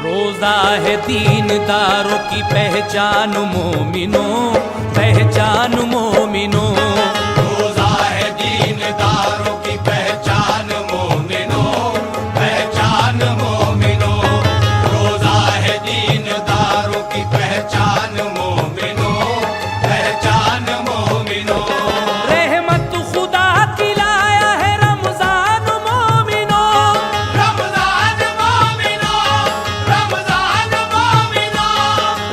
रोज़ा है दीनदारों की पहचान मोमिनों, पहचान मोमिनों। रोज़ा है दीनदारों की पहचान मोमिनों, पहचान मोमिनों। रोज़ा है दीनदारों की पहचान मोमिनों, पहचान मोमिनों। रहमत खुदा की लाया है रमजान मोमिनों, रमजान मोमिनों, रमजान मोमिनों।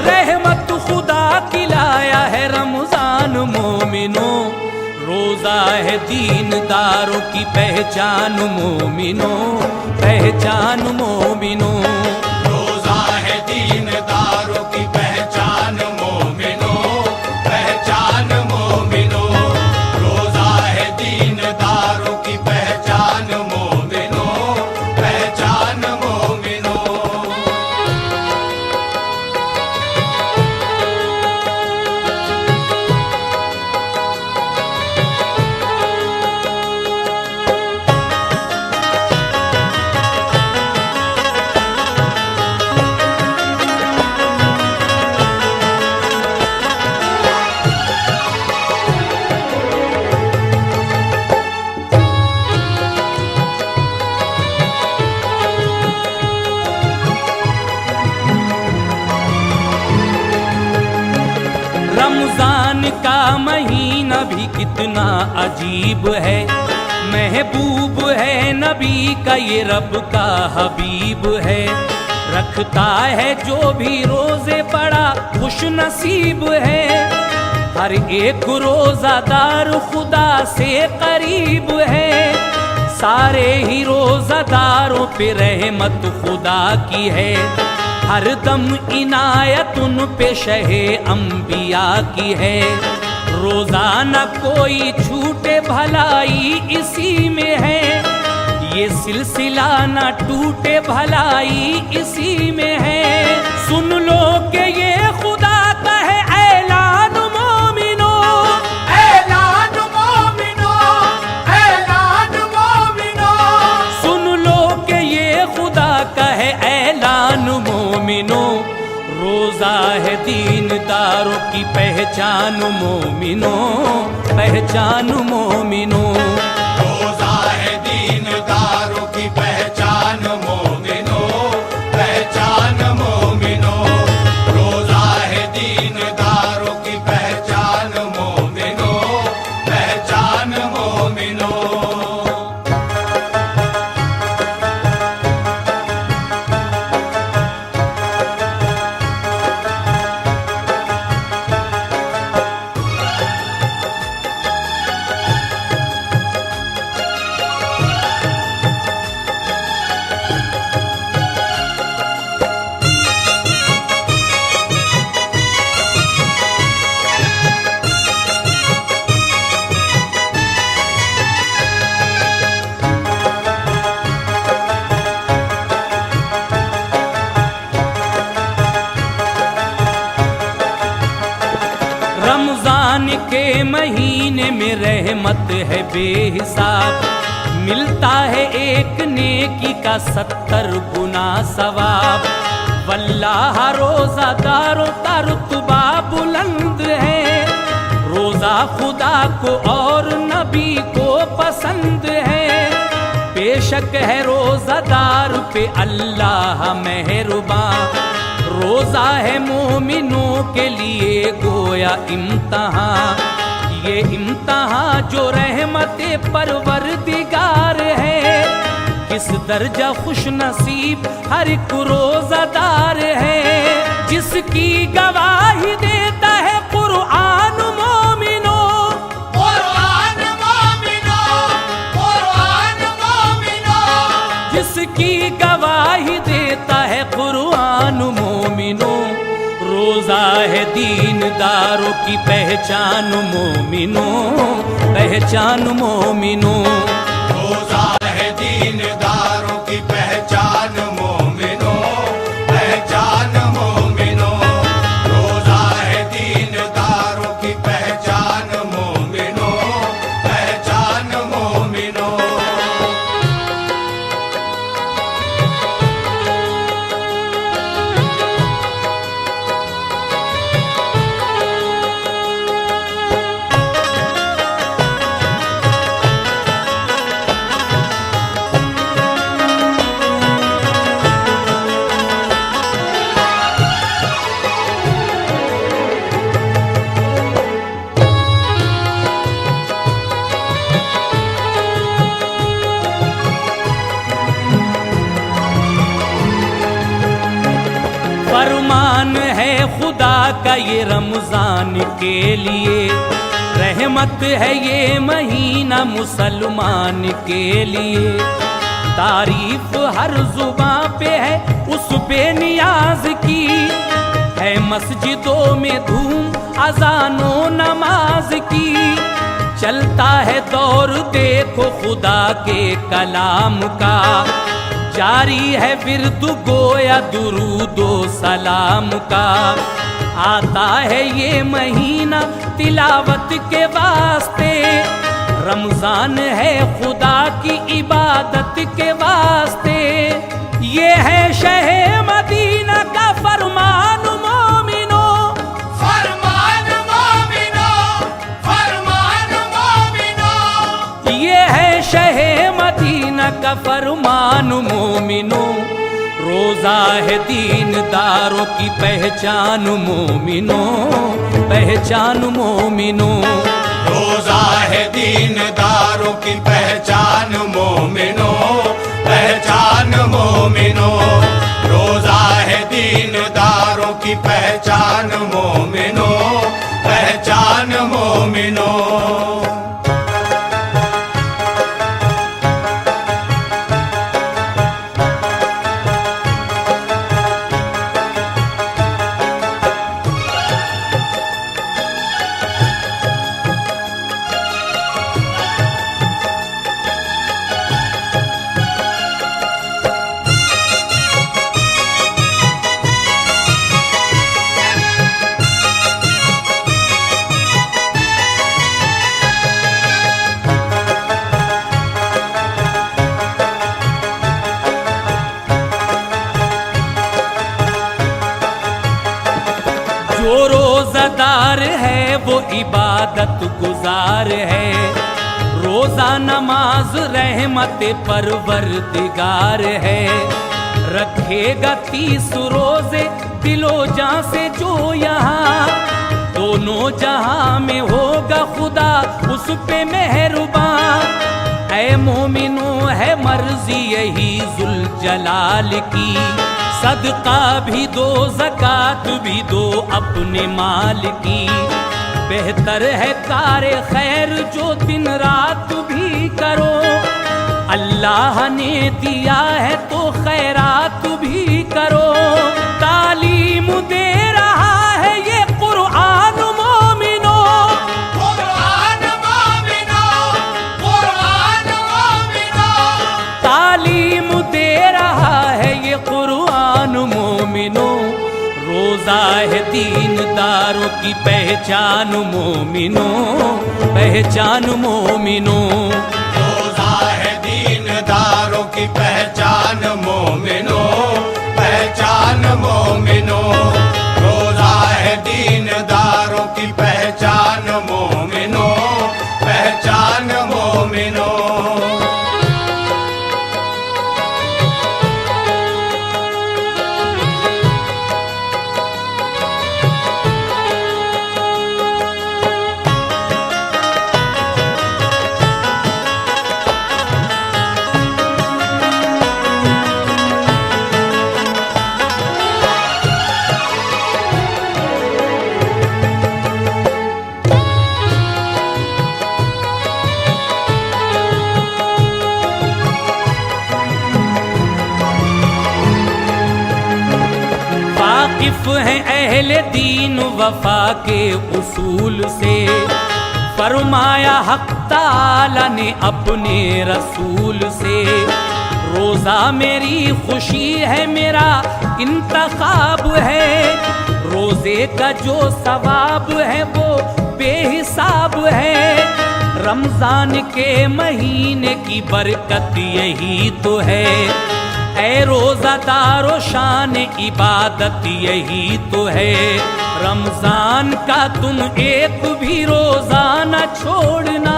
रहमत खुदा की लाया है रमजान मोमिनों। रोज़ा है दीनदारों की पहचान मोमिनों, पहचान मोमिनों। रोज़ा है दीनदारों की पहचान मोमिनों, पहचान मोमिनों। रोज़ा है दीनदारों की पहचान मोमिनों, पहचान मोमिनों। रमजान का महीना भी कितना अजीब है, महबूब है नबी का ये रब का हबीब है। रखता है जो भी रोजे बड़ा खुश नसीब है, हर एक रोजादार खुदा से करीब है। सारे ही रोजादारों पे रहमत खुदा की है, हर दम इनायत उन पे शहे अंबिया की है। रोजाना कोई छूटे भलाई इसी में है, ये सिलसिला ना टूटे भलाई इसी में है। सुन लो कि ये खुदा का है ऐलान मोमिनों, ऐलान मोमिनों, ऐलान मोमिनों। सुन लो कि ये खुदा का है ऐलान मोमिनों। रोज़ा है दीनदारों की पहचान मोमिनों, पहचान मोमिनों। रोज़ा है दीनदारों की पहचान मोमिनों, पहचान मोमिनों। रोज़ा है दीनदारों की पहचान मोमिनों, पहचान मोमिनों। रमजान के महीने में रहमत है बेहिसाब, मिलता है एक नेकी का 70 गुना सवाब। वल्लाह रोज़ादारों का रुतबा बुलंद है, रोज़ा खुदा को और नबी को पसंद है। बेशक है रोज़ादार पे अल्लाह मेहरबान, रोज़ा है मोमिनों के लिए गोया इम्तहान। ये इम्तहां जो रहमते परवरदिगार है, किस दर्जा खुश नसीब हर एक रोज़ादार है, जिसकी गवाही देता है कुरान मोमिनो। कुरान मोमिनो, कुरान मोमिनो, जिसकी गवाही देता है कुरान मोमिनो। रोज़ा है दीनदारों की पहचान मोमिनो, पहचान मोमिनो। रोज़ा है दीनदारों की पहचान मोमिनो, पहचान मोमिनो। रोज़ा है दीनदारों की पहचान मोमिनो, पहचान मोमिनो। फरमान है खुदा का ये रमजान के लिए, रहमत है ये महीना मुसलमान के लिए। तारीफ हर जुबां पे है उस बेनियाज की, है मस्जिदों में धूम अजानो नमाज की। चलता है दौर देखो खुदा के कलाम का, जारी है विर्द गोया दुरूदो सलाम का। आता है ये महीना तिलावत के वास्ते, रमजान है खुदा की इबादत के वास्ते। ये है शहर मदीना का फरमान मोमिनो, फरमान मोमिनो, फरमान मोमिनो। ये है शहर मदीना का फरमान मोमिनो। रोज़ा है दीनदारों की पहचान मोमिनो, पहचान मोमिनो। रोज़ा है दीनदारों की पहचान मोमिनो, पहचान मोमिनो। रोज़ा है दीनदारों की पहचान मोमिनो, पहचान मोमिनो। जो रोज़ादार है वो इबादत गुजार है, रोज़ा नमाज रहमत परवरदिगार है। रखेगा 30 रोज़े दिलो जान से जो यहाँ, दोनों जहां में होगा खुदा उस पे मेहरबान। ऐ मोमिनो है मर्जी यही जुल जलाल की, सदका भी दो ज़कात भी दो अपने माल की। बेहतर है कारे खैर जो दिन रात भी करो, अल्लाह ने दिया है तो खैरात भी करो। तालीम दे रहा है ये कुरान मोमिनो, कुरान मोमिनो, कुरान मोमिनो। तालीम दे रहा है ये कुरान मोमिनो। रोज़ा है दीनदारों की पहचान मोमिनो, पहचान मोमिनो। रोज़ा है दीनदारों की पहचान मोमिनो, पहचान मोमिनो। रोज़ा है दीनदारों की पहचान मोमिनो, पहचान मोमिनो। दीन वफा के उसूल से, फरमाया हक ताला ने अपने रसूल से। रोज़ा मेरी खुशी है, मेरा इंतखाब है, रोज़े का जो सवाब है वो बेहिसाब है। रमज़ान के महीने की बरकत यही तो है, ऐ रोज़ादारो शान इबादत यही तो है। रमज़ान का तुम एक भी रोज़ा न छोड़ना,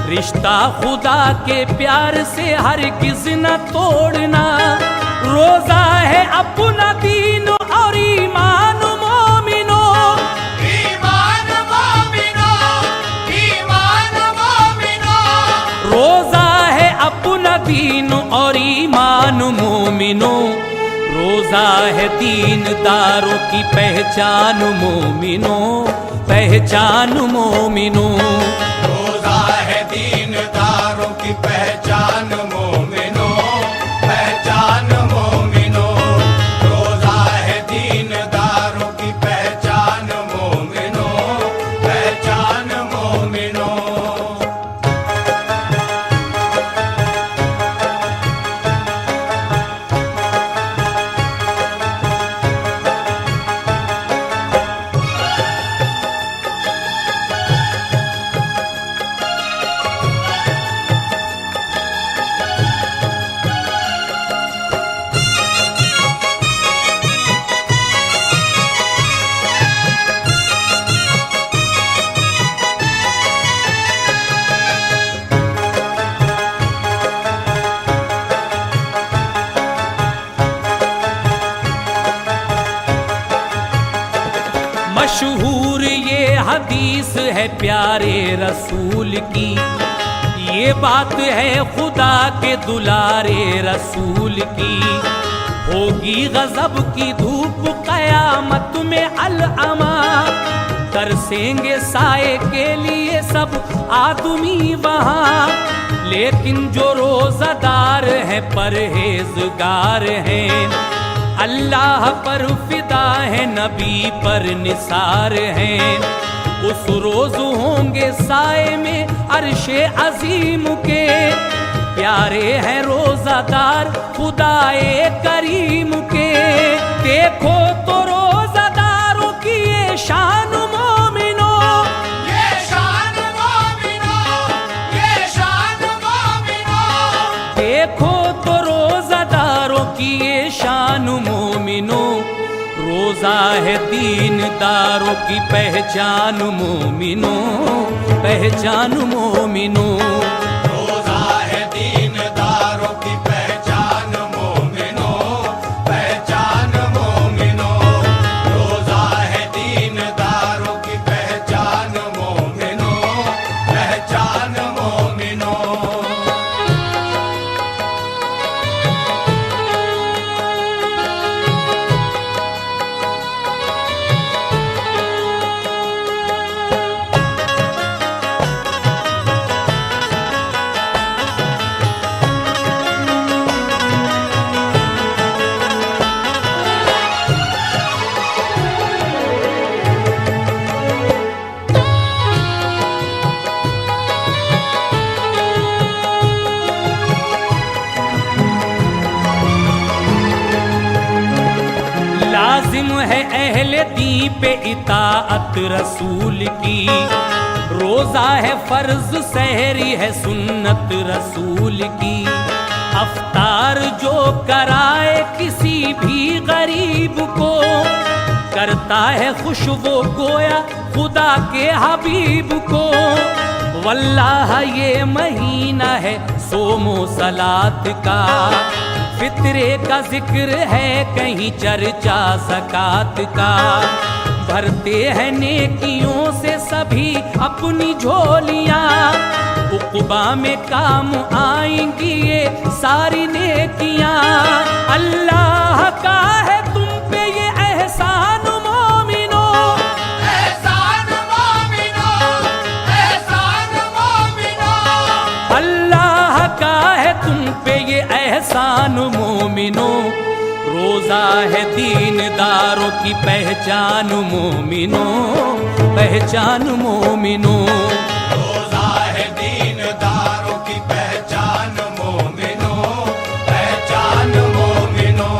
रिश्ता खुदा के प्यार से हरगिज़ न तोड़ना। रोज़ा है अपना दीन और ईमान मोमिनो, ईमान मोमिनो, ईमान मोमिनो। रोज़ा है अपना दीन और ईमान मोमिनो। रोज़ा है दीनदारों की पहचान मोमिनो, पहचान मोमिनो। रोज़ा है दीनदारों की पहचान मोमिनो, पहचान मोमिनो। रोज़ा है दीनदारों की पहचान मोमिनो, पहचान मोमिनो। मशहूर ये हदीस है प्यारे रसूल की, ये बात है खुदा के दुलारे रसूल की। होगी गजब की धूप कयामत में अलअमा, तरसेंगे साए के लिए सब आदमी वहाँ। लेकिन जो रोज़ादार है परहेजगार हैं, अल्लाह पर फिदा है नबी पर निसार हैं, उस रोज होंगे साए में अर्शे अजीम के। प्यारे हैं रोज़ादार खुदाए करीम के, देखो तो रोज़ादारों की ये शान मोमिनो, ये शान मोमिनो, ये शान मोमिनो। देखो तो रोज़ादारों की ये शान मोमिनो। रोज़ा है दीनदारों की पहचान मोमिनो, पहचान मोमिनो। रोज़ा है दीनदारों की पहचान मोमिनो, पहचान मोमिनो। रोज़ा है दीनदारों की पहचान मोमिनो, पहचान मोमिनो। लाजिम है अहले दी पे इताअत रसूल की, रोज़ा है फर्ज सहरी है सुन्नत रसूल की। अफ्तार जो कराए किसी भी गरीब को, करता है खुश वो गोया खुदा के हबीब को। वल्लाह ये महीना है सोमो सलात का, फितरे का जिक्र है कहीं चर्चा ज़कात का। भरते हैं नेकियों से सभी अपनी झोलियाँ, उक़बा में काम आएंगी ये सारी नेकियाँ। अल्लाह का है तुम पे ये एहसान मोमिनो, एहसान मोमिनो, एहसान मोमिनो। अल्लाह का है तुम पे ये एहसान मोमिनो। रोज़ रोजा है दीनदारों की पहचान मोमिनों, पहचान मोमिनों। रोजा है दीनदारों की पहचान मोमिनों, पहचान मोमिनों।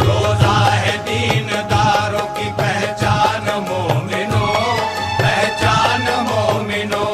रोजा है दीनदारों की पहचान मोमिनों, पहचान मोमिनों।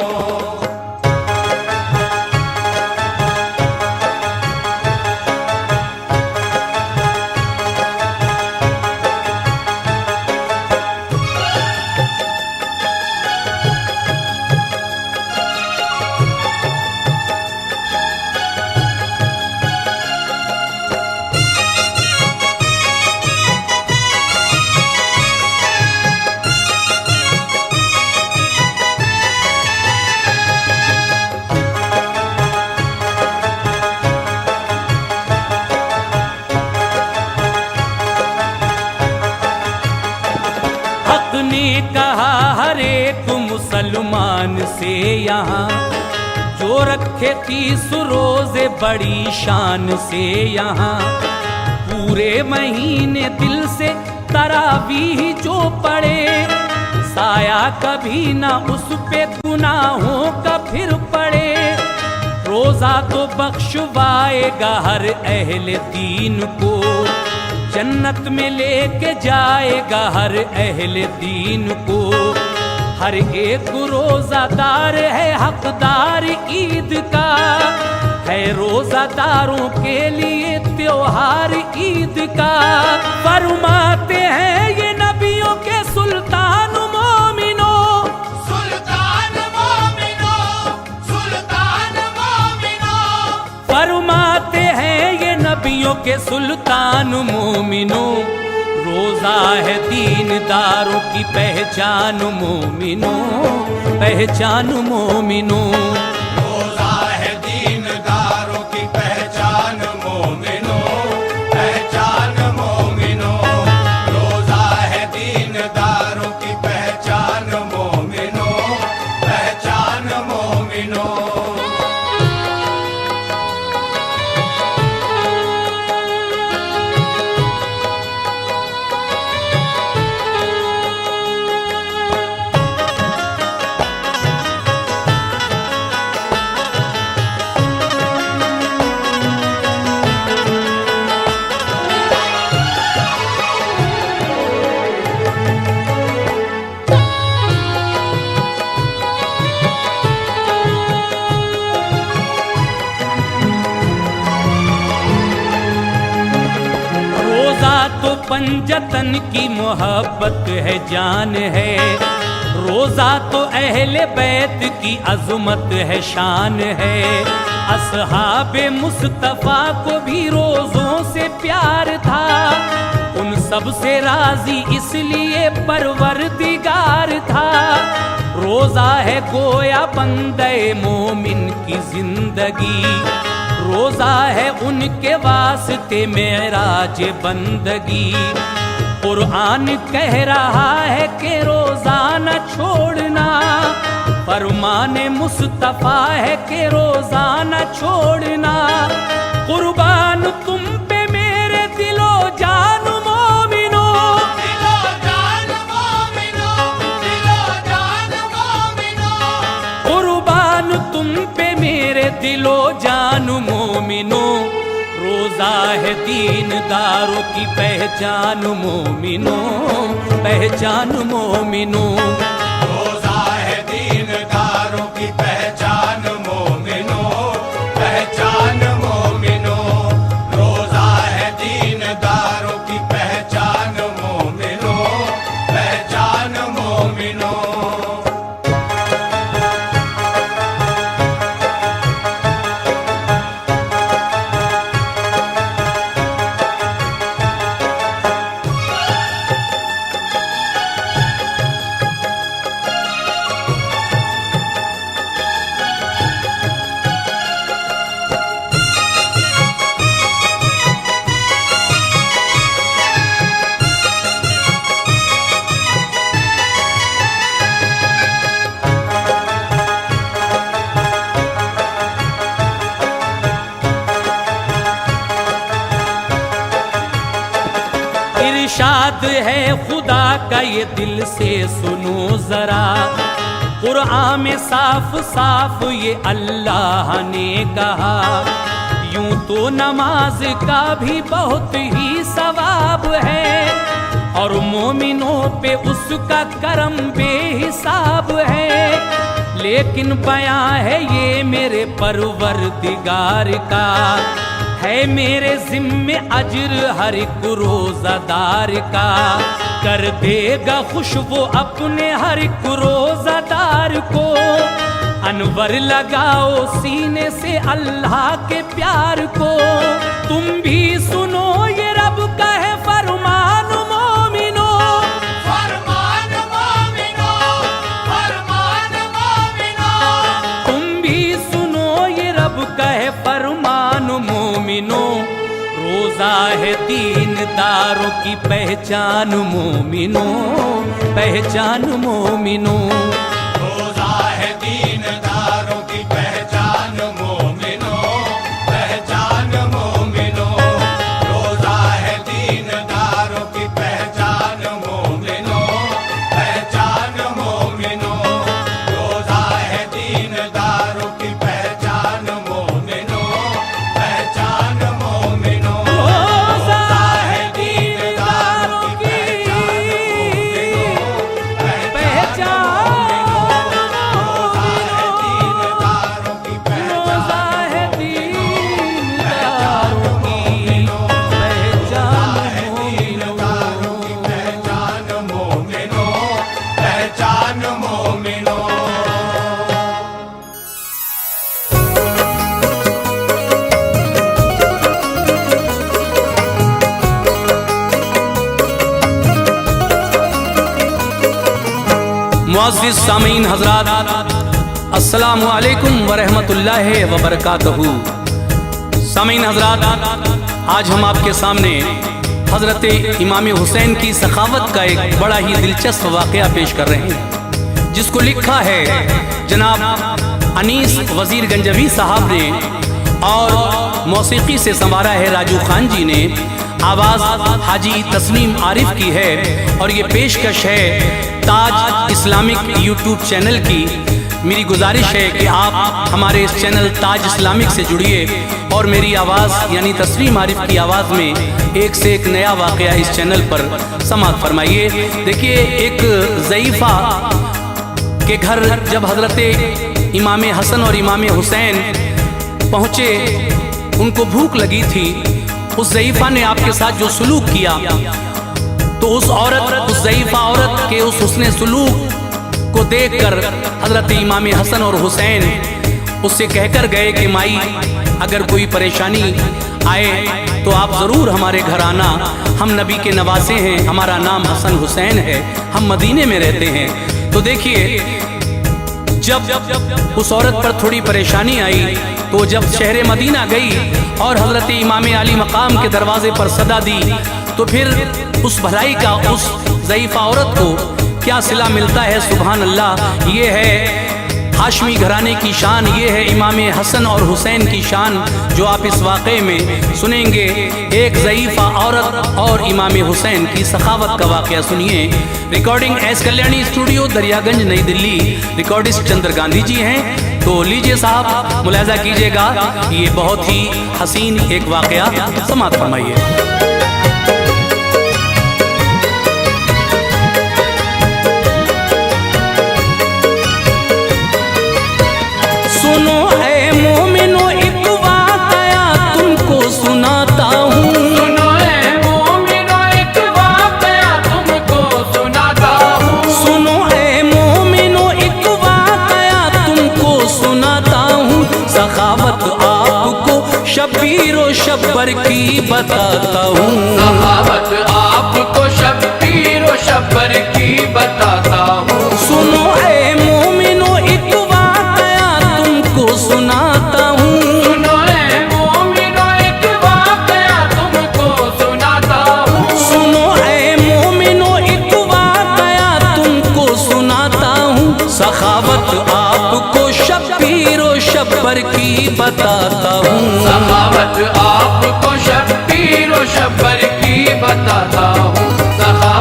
हक ने कहा हर एक मुसलमान से यहाँ, जो रखे 30 रोजे बड़ी शान से यहाँ। पूरे महीने दिल से तरावीह जो पड़े, साया कभी ना उस पे गुनाहों का फिर पड़े। रोजा तो बख्शवाएगा हर अहले दीन को, जन्नत में लेके जाएगा हर अहले दीन को। हर एक रोजादार है हकदार ईद का, है रोजादारों के लिए त्योहार ईद का। फरमाते हैं ये नबियों के सुल्तान मोमिनों, सुल्तान मोमिनों, सुल्तान मोमिनों। फरमाते हैं ये नबियों के सुल्तान मोमिनों। रोजा है दीनदारों की पहचान मोमिनों, पहचान मोमिनों। रोजा है दीनदारों की पहचान मोमिनों, पहचान मोमिनों। रोजा है दीनदारों की पहचान मोमिनों, पहचान मोमिनों। रोजा तो पंजतन की मोहब्बत है, जान है। रोजा तो अहले बैत की अजमत है, शान है। असहाबे मुस्तफा को भी रोजों से प्यार था, उन सब से राजी इसलिए परवरदिगार था। रोजा है गोया बंदे मोमिन की जिंदगी, रोजा है उनके वास्ते मेराज बंदगी। कुरान कह रहा है कि रोजा न छोड़ना, फरमाने मुस्तफा है कि रोजा न छोड़ना। कुर्बान तुम पे मेरे दिलो जान मोमिनों, दिलो जान मोमिनों, दिलो जान मोमिनों। कुर्बान तुम पे मेरे दिलो जान मोमिनों। रोजा है दीनदारों की पहचान मोमिनों, पहचान मोमिनों। रोजा है दीनदारों की पहचान मोमिनों, पहचान मोमिनों। रोजा है दीनदारों की पहचान मोमिनों, पहचान मोमिनों। इरशाद है खुदा का ये दिल से सुनो जरा, कुरान में साफ साफ ये अल्लाह ने कहा। यूं तो नमाज का भी बहुत ही सवाब है, और मोमिनों पे उसका करम बेहिसाब है। लेकिन बयां है ये मेरे परवरदिगार का, है मेरे जिम्मे अजर हर एक रोजादार का। कर देगा खुश वो अपने हर एक रोजादार को, अनवर लगाओ सीने से अल्लाह के प्यार को। तुम भी सुनो ये रब का है फरमान मोमिनो, फरमान मोमिनो, फरमान मोमिनो। तुम भी सुनो ये रब का है फरमान मोमिनो। रोजा है दीनदारों की पहचान मोमिनो, पहचान मोमिनो। रोजा है दीनदारों की पहचान मोमिनो, पहचान मोमिनो। रोजा है दीनदारों की पहचान मोमिनो, पहचान मोमिनो। रोजा है दीनदारों की पहचान मोमिनो, पहचान मोमिनो। रोजा है दीनदारों की पहचान मुअज़्ज़िज़ सामीन हज़रात, अस्सलामु अलैकुम व रहमतुल्लाहि व बरकातहू। सामीन हज़रात, आज हम आपके सामने हज़रत इमाम हुसैन की सखावत का एक बड़ा ही दिलचस्प वाक़या पेश कर रहे हैं, जिसको लिखा है जनाब अनीस वज़ीर गंजवी साहब ने, और मौसीकी से संवारा है राजू खान जी ने। आवाज़ हाजी तस्लीम आरिफ की है, और ये पेशकश है ताज इस्लामिक यूट्यूब चैनल की। मेरी गुजारिश है कि आप हमारे इस चैनल ताज इस्लामिक से जुड़िए, और मेरी आवाज़ यानी तस्लीम आरिफ की आवाज़ में एक से एक नया वाक़या इस चैनल पर समाअत फरमाइए। देखिए, एक ज़ईफ़ा के घर जब हज़रत इमाम हसन और इमाम हुसैन पहुँचे, उनको भूख लगी थी। उस ज़ईफ़ा ने आपके साथ जो सलूक किया, तो उस ज़ईफ़ा औरत के उस हुस्ने सलूक को देखकर हज़रत इमाम हसन और हुसैन उससे कहकर गए कि माई, अगर कोई परेशानी आए तो आप ज़रूर हमारे घर आना। हम नबी के नवासे हैं, हमारा नाम हसन हुसैन है, हम मदीने में रहते हैं। तो देखिए, जब उस औरत पर थोड़ी परेशानी आई, तो जब शहर मदीना गई और हज़रत इमाम अली मकाम के दरवाजे पर सदा दी, तो फिर उस भलाई का उस ज़ईफ़ा औरत को क्या सिला मिलता है। सुभान अल्लाह, ये है हाशमी घराने की शान, ये है इमाम हसन और हुसैन की शान, जो आप इस वाक़े में सुनेंगे। एक ज़ईफ़ा औरत और इमाम हुसैन की सखावत का वाक़या सुनिए। Recording S Kalyani studio, Daryaganj, नई दिल्ली। रिकॉर्डिस्ट चंद्र गांधी जी हैं। तो लीजिए साहब, मुलाहिज़ा कीजिएगा, ये बहुत ही हसीन एक वाक़या समाअत फरमाइए। सुनो ऐ मोमिनो, एक वाक़या तुमको सुनाता हूँ। सुनो ऐ मोमिनो, एक वाक़या तुमको सुनाता हूँ। सुनो ऐ मोमिनो, एक वाक़या तुमको सुनाता हूँ। सखावत आपको शब्बीर व शब्बर की बताता हूँ। सखावत आपको शब्बीर व शब्बर की बताता हूँ। सुनो ऐ मोमिनो, एक सुनाता हूँ। सुनो ऐ मोमिनो, एक वाक़या तुमको सुनाता हूँ। सुनो ऐ मोमिनो, एक वाक़या तुमको सुनाता हूँ। सखावत आपको शब्बीर व शब्बर की बताता हूँ। सखावत आपको शब्बीर व शब्बर की बताता हूँ।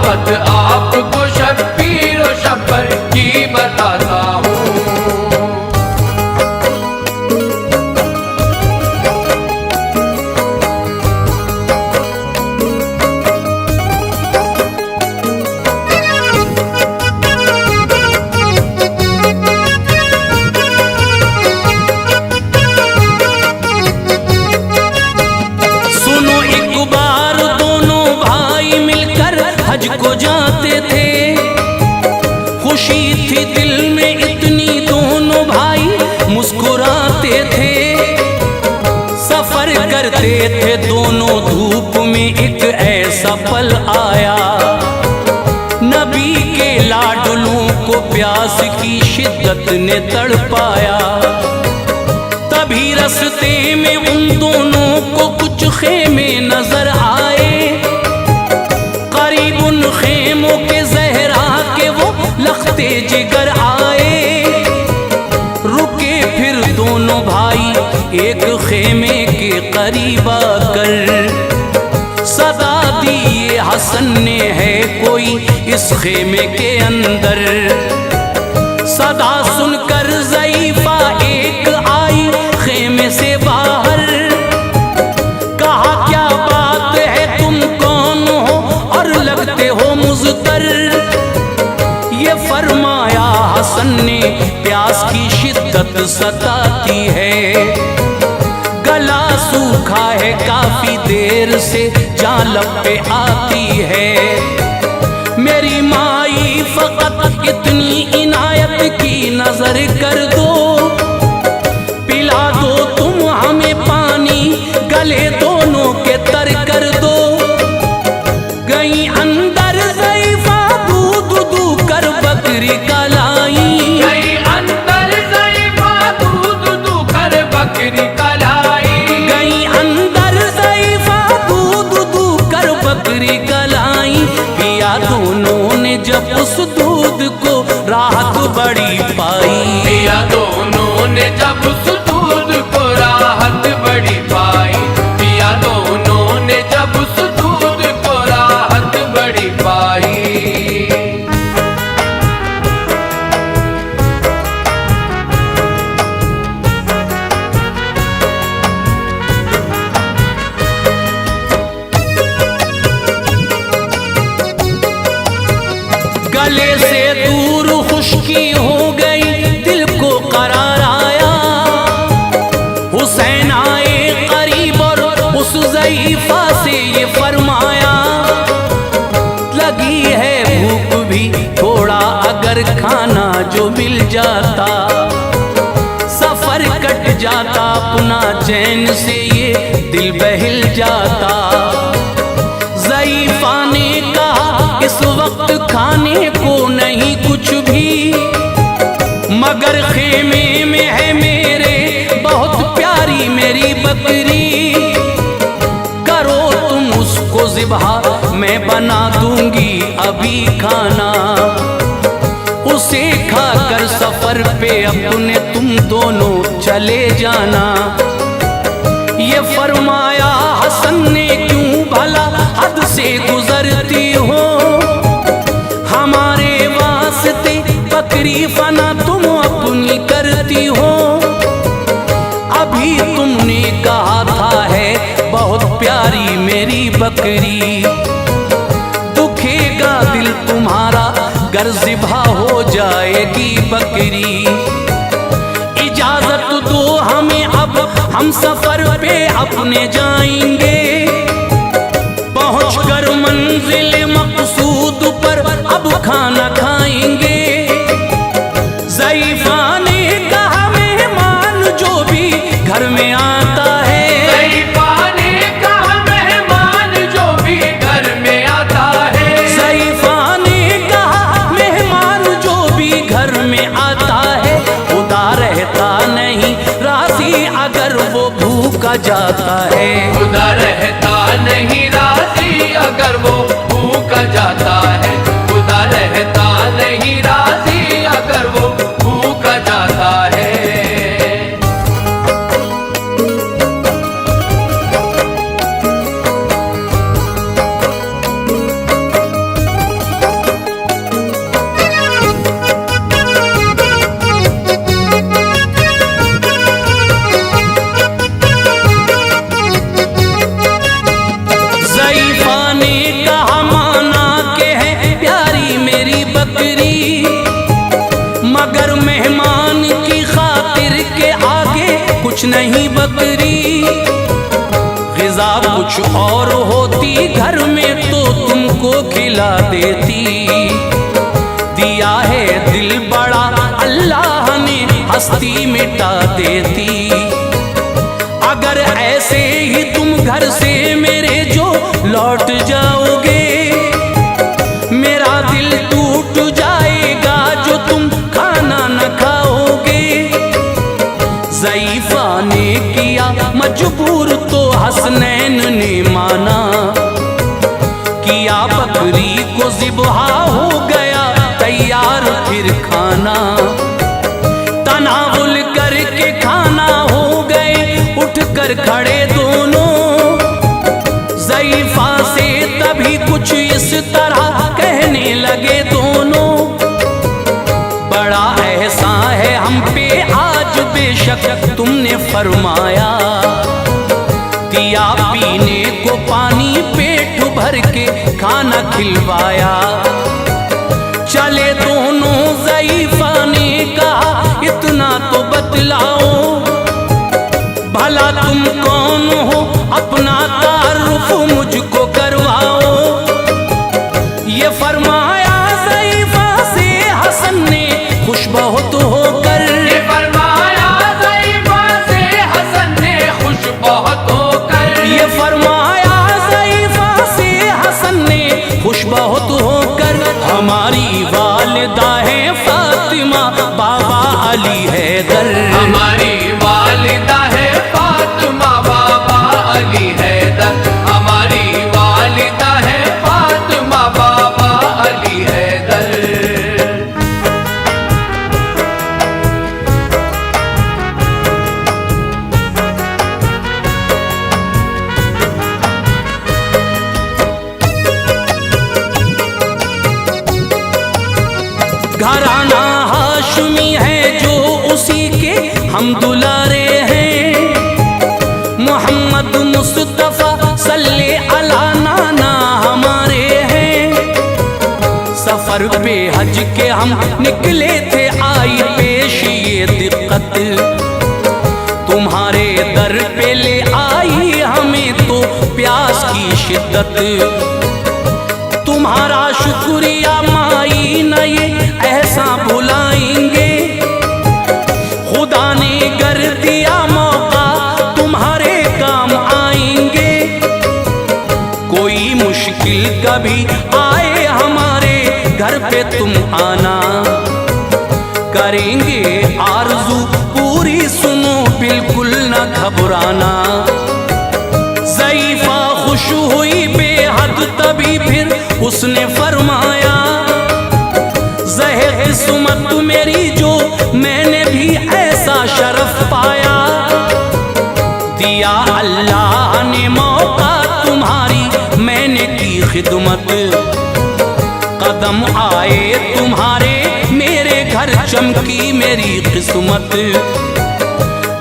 कहावत आपको शब्बीर व शब्बर की बताता हूँ। हज को जाते थे, खुशी थी दिल में इतनी, दोनों भाई मुस्कुराते थे। सफर करते थे दोनों धूप में, एक ऐसा पल आया, नबी के लाडलों को प्यास की शिद्दत ने तड़पाया। तभी रास्ते में उन दोनों को कुछ खेमे नजर आए, उन खेमों के जहरा के वो लखते जिगर आए। रुके फिर दोनों भाई एक खेमे के करीब आकर, सदा दी ये हसन ने है कोई इस खेमे के अंदर। सदा सुनकर ज़ईफ़ा एक आई खेमे से बाहर, कहा क्या बात है तुम कौन हो और लगते हो मुज़तर। ये फरमाया हसन ने प्यास की शिद्दत सताती है, गला सूखा है काफी देर से जान लब पे आती है। मेरी माई फकत इतनी इनायत की नजर कर दो, पिला दो तुम हमें पानी, गले दोनों के तर कर दो। गई अंदर ज़ईफ़ा दूध दू कर बकरी का लाई, गई अंदर ज़ईफ़ा दूध दू कर बकरी का लाई, गई अंदर ज़ईफ़ा दूध दू कर बकरी का लाई। पिया दोनों ने जब उस दूध को राहत बड़ी पाई, पिया दोनों ने जब उस दूध को राहत बड़ी पाई, पिया दोनों ने जब उस दूध को राहत बड़ी पाई। गले से दूर खुश्की हो गई, दिल को करार आया। हुसैन आए करीब और उस ज़ईफ़ा से ये फरमाया, लगी है भूख भी थोड़ा, अगर खाना जो मिल जाता, सफर कट जाता अपना चैन से ये दिल बहिल जाता। ज़ईफ़ा ने कहा इस वक्त खाने को नहीं कुछ भी, मगर खेमे में है मेरे बहुत प्यारी मेरी बकरी। करो तुम उसको ज़िबहा, मैं बना दूंगी अभी खाना, उसे खाकर सफर पे अपने तुम दोनों चले जाना। ये फरमाया हसन ने क्यों भला हद से गुजरती हो, हमारे वास्ते बकरी फना तुम अपनी करती हो। अभी तुमने कहा था है बहुत प्यारी मेरी बकरी, दुखेगा दिल तुम्हारा गर ज़िबहा हो जाएगी बकरी। इजाजत दो हमें अब हम सफर पे अपने जाएंगे, पहुंचकर मंजिल मकसूद पर अब खाना खाएंगे। ज़ईफ़ा ने कहा मेहमान जो भी घर में आता है, ज़ईफ़ा ने कहा मेहमान जो भी घर में आता है, ज़ईफ़ा ने कहा मेहमान जो भी घर में आता है, खुदा रहता नहीं राज़ी अगर वो भूखा जाता है। खुदा रहता नहीं राज़ी अगर वो भूखा जाता है, खुदा रहता नहीं राज़ी अगर वो भूखा जाता है। नहीं बकरी, ग़िज़ा कुछ और होती घर में तो तुमको खिला देती। दिया है दिल बड़ा अल्लाह ने हस्ती मिटा देती। अगर ऐसे ही तुम घर से मेरे जो लौट जाओगे, मेरा दिल टूट जाएगा जो तुम खाना न खाओगे। ज़ईफ़ा ने किया मजबूर तो हसनैन ने माना, किया बकरी को ज़िबहा हो गया तैयार फिर खाना। तनावुल करके खाना हो गए उठ कर खड़े दोनों, ज़ईफ़ा से तभी कुछ इस तरह कहने लगे दोनों। बड़ा एहसान है हम पे आज बेशक तुमने फरमाया, दिया पीने को पानी पेट भर के खाना खिलवाया। चले दोनों, ज़ईफ़ा ने कहा इतना तो बतलाओ, भला तुम कौन हो अपना तारुफ मुझको करवाओ। ये फरमाया ज़ईफ़ा से हसन ने खुश बहुत होकर, ये फरमाया ज़ईफ़ा से हसन ने खुश बहुत होकर, ये फरमाया ज़ईफ़ा से हसन ने खुश बहुत होकर। हमारी वालिदा है फातिमा, बाबा अली हैदर। हमारी वालिदा है फातिमा, बाबा अली हैदर। हमारी वालिदा है फातिमा, बाबा अली हैदर। घराना हाशमी है जो उसी के हम दुलारे हैं। मोहम्मद मुस्तफ़ा सल्ले अला नाना हमारे हैं। सफर पे हज के हम निकले थे, आई पेश ये दिक्कत, तुम्हारे दर पे ले आई हमें तो प्यास की शिद्दत। तुम्हारा शुक्रिया माई न ये ऐसा भुलाएंगे, खुदा ने कर दिया मौका तुम्हारे काम आएंगे। कोई मुश्किल कभी आए हमारे घर पे तुम आना, करेंगे आरज़ू पूरी सुनो बिल्कुल न घबराना। ज़ईफ़ा खुश हुई बेहद तभी फिर उसने फरमाया, ज़हे किस्मत मेरी जो मैंने भी ऐसा शरफ पाया। दिया अल्लाह ने मौका तुम्हारी मैंने की खिदमत, कदम आए तुम्हारे मेरे घर चमकी मेरी किस्मत।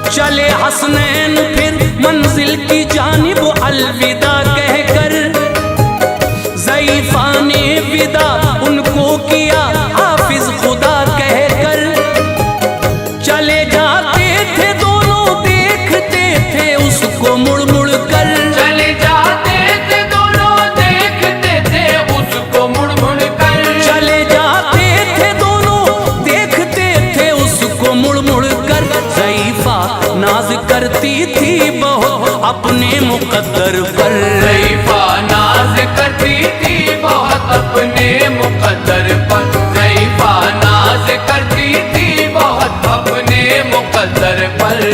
चले हसनैन फिर मंजिल की जानिब अलविदा कहकर, ज़ईफ़ा ने विदा उनको किया हाफिज खुदा कहकर। चले जाते थे दोनों देखते थे उसको मुड़ मुड़ कर, चले जाते थे दोनों देखते थे उसको मुड़ मुड़ कर, चले जाते थे दोनों देखते थे उसको मुड़ मुड़ कर। ज़ईफ़ा नाज करती थी बहुत अपने मुक़द्दर पर, ज़ईफ़ा नाज करती थी बहुत अपने मुक़द्दर पर। ज़ईफ़ा नाज करती थी बहुत अपने मुक़द्दर पर।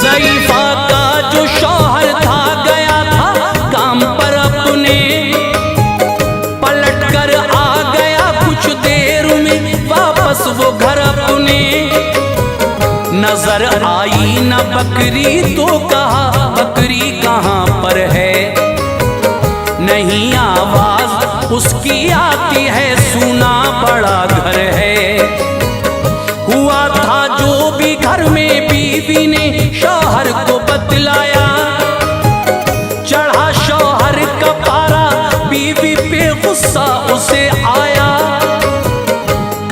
ज़ईफ़ा का जो शौहर था गया था काम पर अपने, पलट कर आ गया कुछ देर में वापस वो घर अपने। नजर आई न बकरी तो कहा बकरी कहाँ पर है, नहीं आवाज उसकी आती है, सूना बड़ा घर है। हुआ था जो भी घर में बीवी ने शौहर को बतलाया, चढ़ा शौहर का पारा, बीवी पे गुस्सा उसे आया।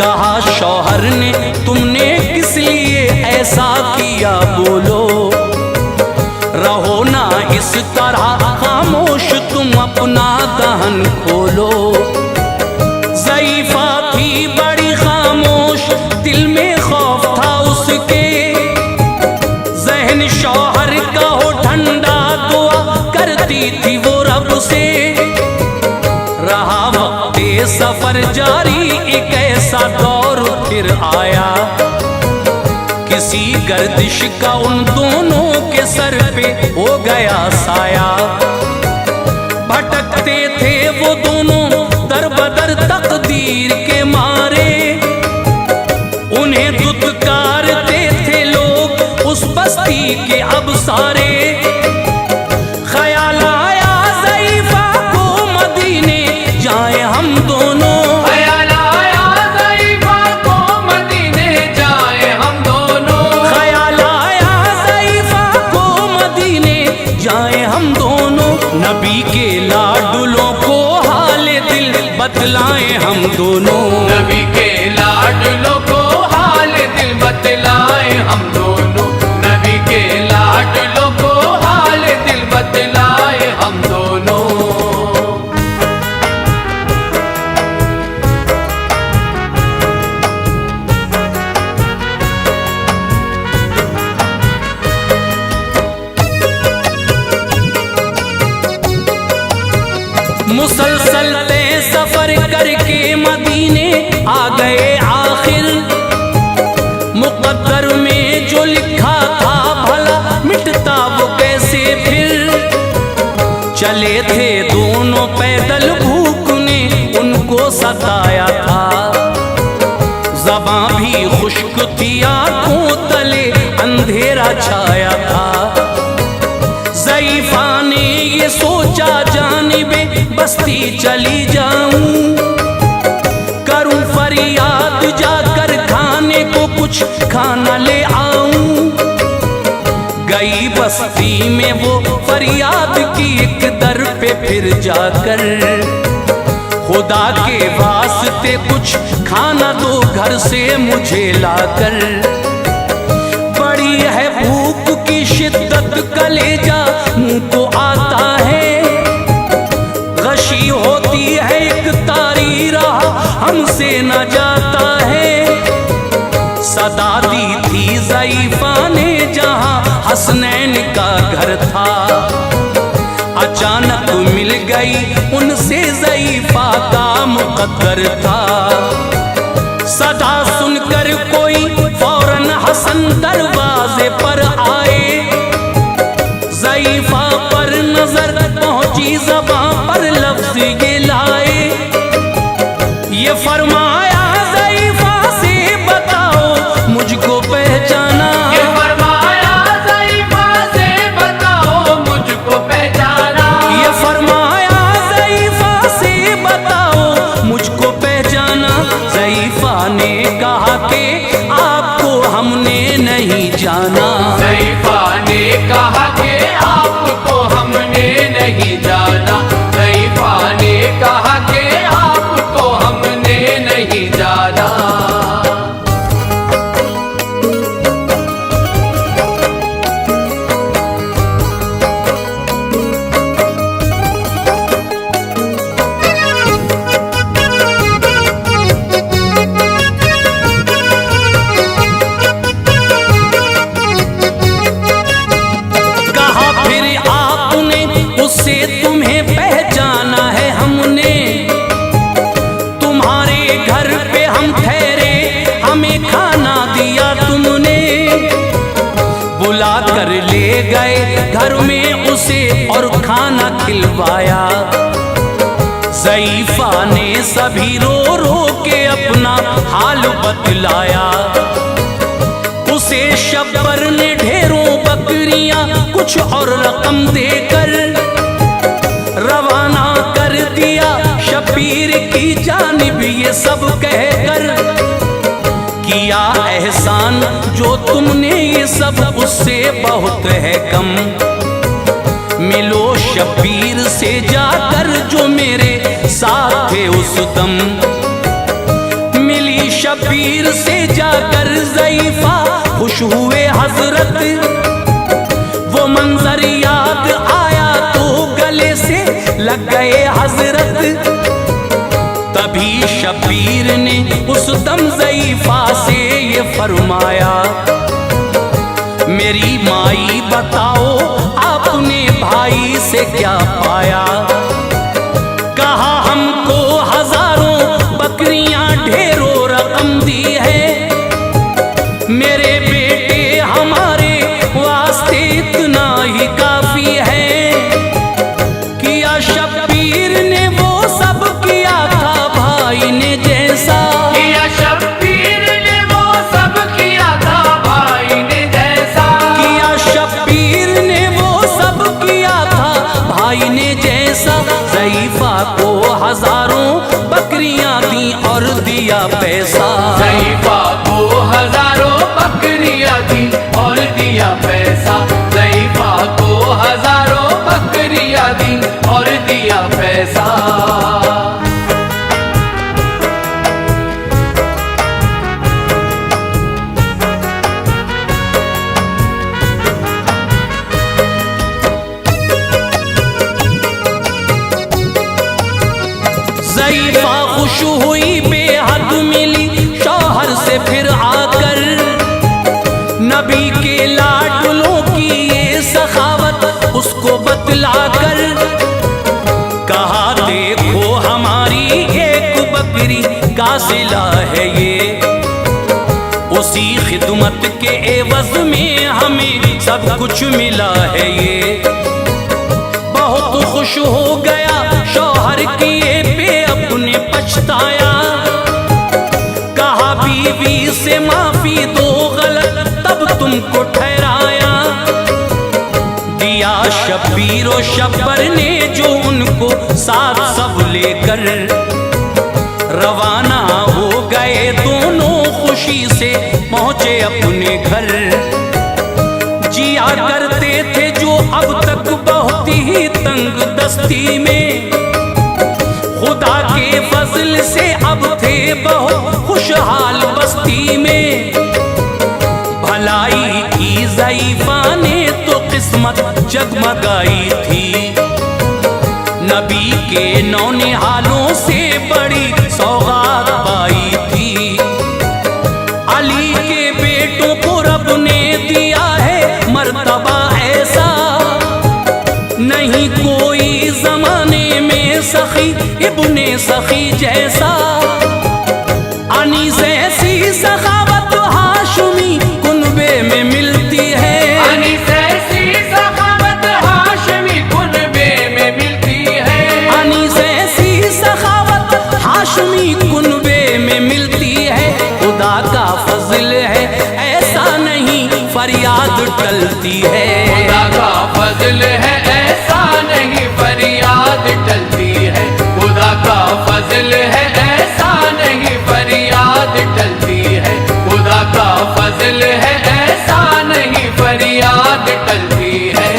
कहा शौहर ने तुमने किस लिए ऐसा किया, बोलो। रहो ना इस तरह खामोश, तुम अपना दहन खोलो। ज़ईफ़ा थी बड़ी खामोश, दिल में खौफ था उसके। ज़हन शौहर का हो ठंडा, दुआ करती थी वो रब से। रहा वक्ते सफर जारी, एक ऐसा दौर फिर आया। किसी गर्दिश का उन दोनों के सर पे हो गया साया। भटकते थे वो दोनों दर बदर तकदीर के मारे। उन्हें दुत्कारते थे लोग उस बस्ती के अब सारे। ख्याल आया ज़ईफ़ा को मदीने जाए हम दोनों। ख्याल आया ज़ईफ़ा को मदीने जाए हम दोनों। ख्याल आया ज़ईफ़ा को मदीने जाए हम दोनों। नबी के लाडुलों को हाले दिल बतलाएं हम दोनों। नबी के लाडलों को हाल दिल बतलाए हम दोनों। नबी के लाडलों को हाल दिल बतलाए हम दोनों। मुसलसल ते सफर करके मदीने आ गए आखिर। मुकद्दर में जो लिखा था भला मिटता वो कैसे फिर। चले थे दोनों पैदल, भूख ने उनको सताया था। ज़बां भी खुश्क थी, आंखों तले अंधेरा छाया था। ज़ईफ़ा ने ये सोचा जानिबे बस्ती चली जाऊं। करूं फरियाद जाकर खाने को कुछ खाना ले आऊं। गई बस्ती में वो फरियाद की एक दर पे फिर जाकर। खुदा के वास्ते कुछ खाना दो घर से मुझे लाकर। बड़ी है भूख की शिद्दत, कलेजा मुंह को आता है। गशी होती है एक तारी राह, हमसे न जाता है। सदा दी थी ज़ईफ़ा ने जहां हसनैन का घर था। अचानक मिल गई उनसे ज़ईफ़ा का मुक़द्दर था। सदा सुनकर कोई फौरन हसन दरवाजे पर आए। ज़ईफ़ा पर नजर पहुंची, ज़बां पर लफ्ज़ ये लाए। ये फरमाया ज़ईफ़ा से बताओ मुझको पहचाना। ये फरमाया ज़ईफ़ा से बताओ मुझको पहचाना। ये फरमाया ज़ईफ़ा से बताओ मुझको पहचाना। ज़ईफ़ा ने कहा कि आपको हमने नहीं जाना। ज़ईफ़ा ने कहा कि आपको हमने नहीं जाना। ज़ईफ़ा ने कहा कि आपको हमने नहीं जाना। घर में उसे और खाना खिलवाया। ज़ईफ़ा ने सभी रो रो के अपना हाल बतलाया। उसे शब्बर ने ढेरों बकरियां कुछ और रकम देकर रवाना कर दिया शबीर जानिब ये सब कहकर, किया एहसान जो तुमने ये सब उससे बहुत है कम। मिलो शब्बीर से जाकर जो मेरे साथ थे उस दम। मिली शब्बीर से जाकर ज़ईफ़ा खुश हुए हजरत, वो मंजर याद आया तो गले से लग गए हजरत। तभी शब्बीर ने उस दम ज़ईफ़ा से ये फरमाया, मेरी माई बताओ आपने भाई से क्या पाया। कहा हमको हजारों बकरियां ढेरों रकम दी है, मेरे बेटे हमारे वास्ते इतना ही काफी है। किया शब्बीर ने वो सब किया था भाई ने जैसा, किया शब्बीर ने वो सब किया था भाई ने जैसा। किया शब्बीर ने वो सब किया था भाई ने जैसा। ज़ईफ़ा को हजारों बकरियां दी और दिया पैसा। ज़ईफ़ा को हजारों बकरियां दी और दिया पैसा। ज़ईफ़ा को हजारों बकरियां दी और दिया पैसा। ज़ईफ़ा खुश हुई बेहद, मिली शौहर से फिर आकर। नबी के लाडलों की ये सखावत उसको बतलाकर, कहा देखो हमारी एक बकरी का सिला है ये, उसी खिदमत के एवज में हमें सब कुछ मिला है ये। बहुत खुश हो गया शौहर किए पे अपने पछताया, कहा बीवी से माफी दो गलत तब तुमको ठहराया। दिया शब्बीर और शब्बर ने जो उनको साथ सब लेकर, रवाना हो गए दोनों खुशी से पहुंचे अपने घर। जिया करते थे जो अब तक बहुत ही तंग दस्ती में, खुदा के फजल से अब थे बहुत खुशहाल बस्ती में। भलाई की ज़ईफ़ा ने तो किस्मत जगमगाई थी, नबी के नौनिहालों से बड़ी सौगात पाई थी। अली के बेटों को रब ने दिया है मर्तबा ऐसा, नहीं कोई जमाने में सखी इब्ने सखी जैसा। अनीस ऐसी सखावत हाशमी कुनबे में मिलती है, अनीस ऐसी सखावत हाशमी कुनबे में मिलती है। अनीस ऐसी सखावत हाशमी कुनबे में मिलती है। खुदा का फजल है ऐसा नहीं फरियाद टलती है। खुदा का फजल है ऐसा नहीं फरियाद टलती है। खुदा का फजल है ऐसा नहीं फरियाद टलती है। खुदा का फजल है ऐसा नहीं फरियाद टलती है।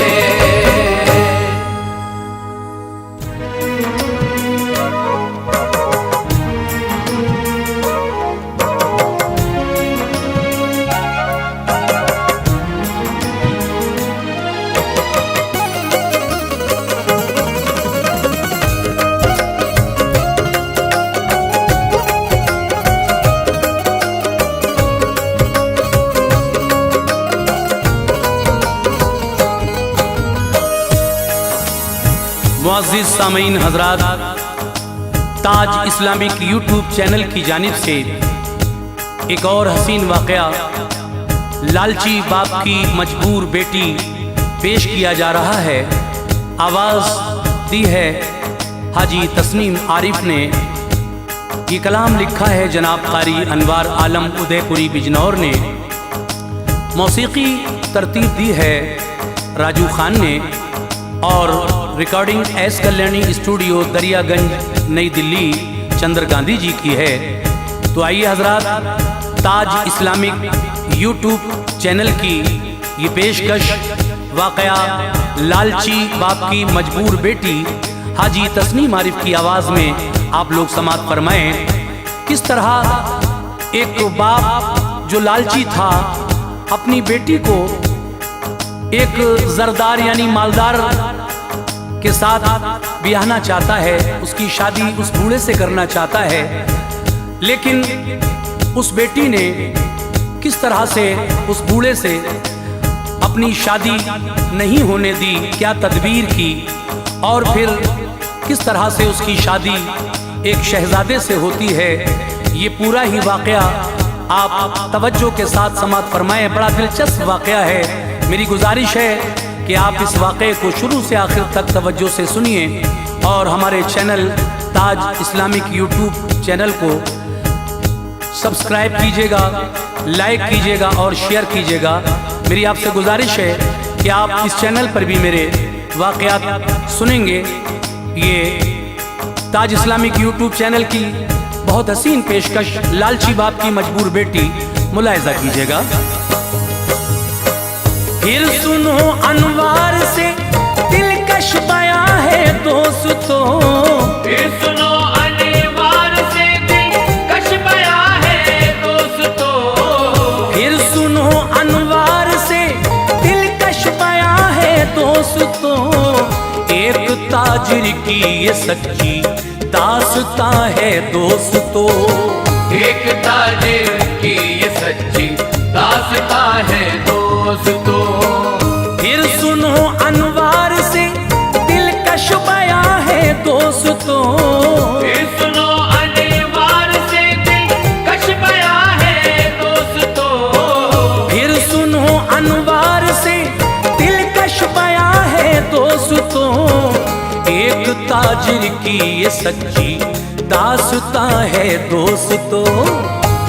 मुअज़्ज़िज़ सामीन हज़रात, ताज इस्लामिक यूट्यूब चैनल की जानिब से एक और हसीन वाक़या लालची बाप की मजबूर बेटी पेश किया जा रहा है। आवाज़ दी है हाजी तस्नीम आरिफ ने। ये कलाम लिखा है जनाब कारी अनवार आलम उदयपुरी बिजनौर ने। मौसीकी तरतीब दी है राजू खान ने और recording S Kalyani studio Daryaganj नई दिल्ली चंद्र गांधी जी की है। तो आइए हजरात, ताज इस्लामिक यूट्यूब चैनल की ये पेशकश वाकया लालची बाप की मजबूर बेटी हाजी तस्नीम आरिफ की आवाज़ में आप लोग समाअत फरमाएं। किस तरह एक बाप जो लालची था अपनी बेटी को एक जरदार यानी मालदार के साथ ब्याहना चाहता है, उसकी शादी उस बूढ़े से करना चाहता है, लेकिन उस बेटी ने किस तरह से उस बूढ़े से अपनी शादी नहीं होने दी, क्या तदबीर की, और फिर किस तरह से उसकी शादी एक शहजादे से होती है। ये पूरा ही वाकया आप तवज्जो के साथ समाअत फरमाएं। बड़ा दिलचस्प वाकया है। मेरी गुजारिश है कि आप इस वाकये को शुरू से आखिर तक तवज्जो से सुनिए और हमारे चैनल ताज इस्लामिक यूट्यूब चैनल को सब्सक्राइब कीजिएगा, लाइक कीजिएगा और शेयर कीजिएगा। मेरी आपसे गुजारिश है कि आप इस चैनल पर भी मेरे वाकयात सुनेंगे। ये ताज इस्लामिक यूट्यूब चैनल की बहुत हसीन पेशकश लालची बाप की मजबूर बेटी, मुलाहिजा कीजिएगा। फिर सुनो अनवार से दिलकश बयां है दोस्तों, फिर सुनो अनवार से दिलकश बयां है दोस्तों, फिर सुनो अनवार से दिलकश बयां है दोस्तों। एक ताजिर की ये सच्ची दास्तां है दोस्तों, एक ताजिर की ये सच्ची दास्तां है दोस्तों। फिर सुनो अनवार से दिलकश बयां है दोस्तों, फिर सुनो अनवार से दिलकश बयां है दोस्तों, फिर सुनो अनवार से दिलकश बयां है दोस्तों। एक ताजिर की ये सच्ची दास्तां है दोस्तों,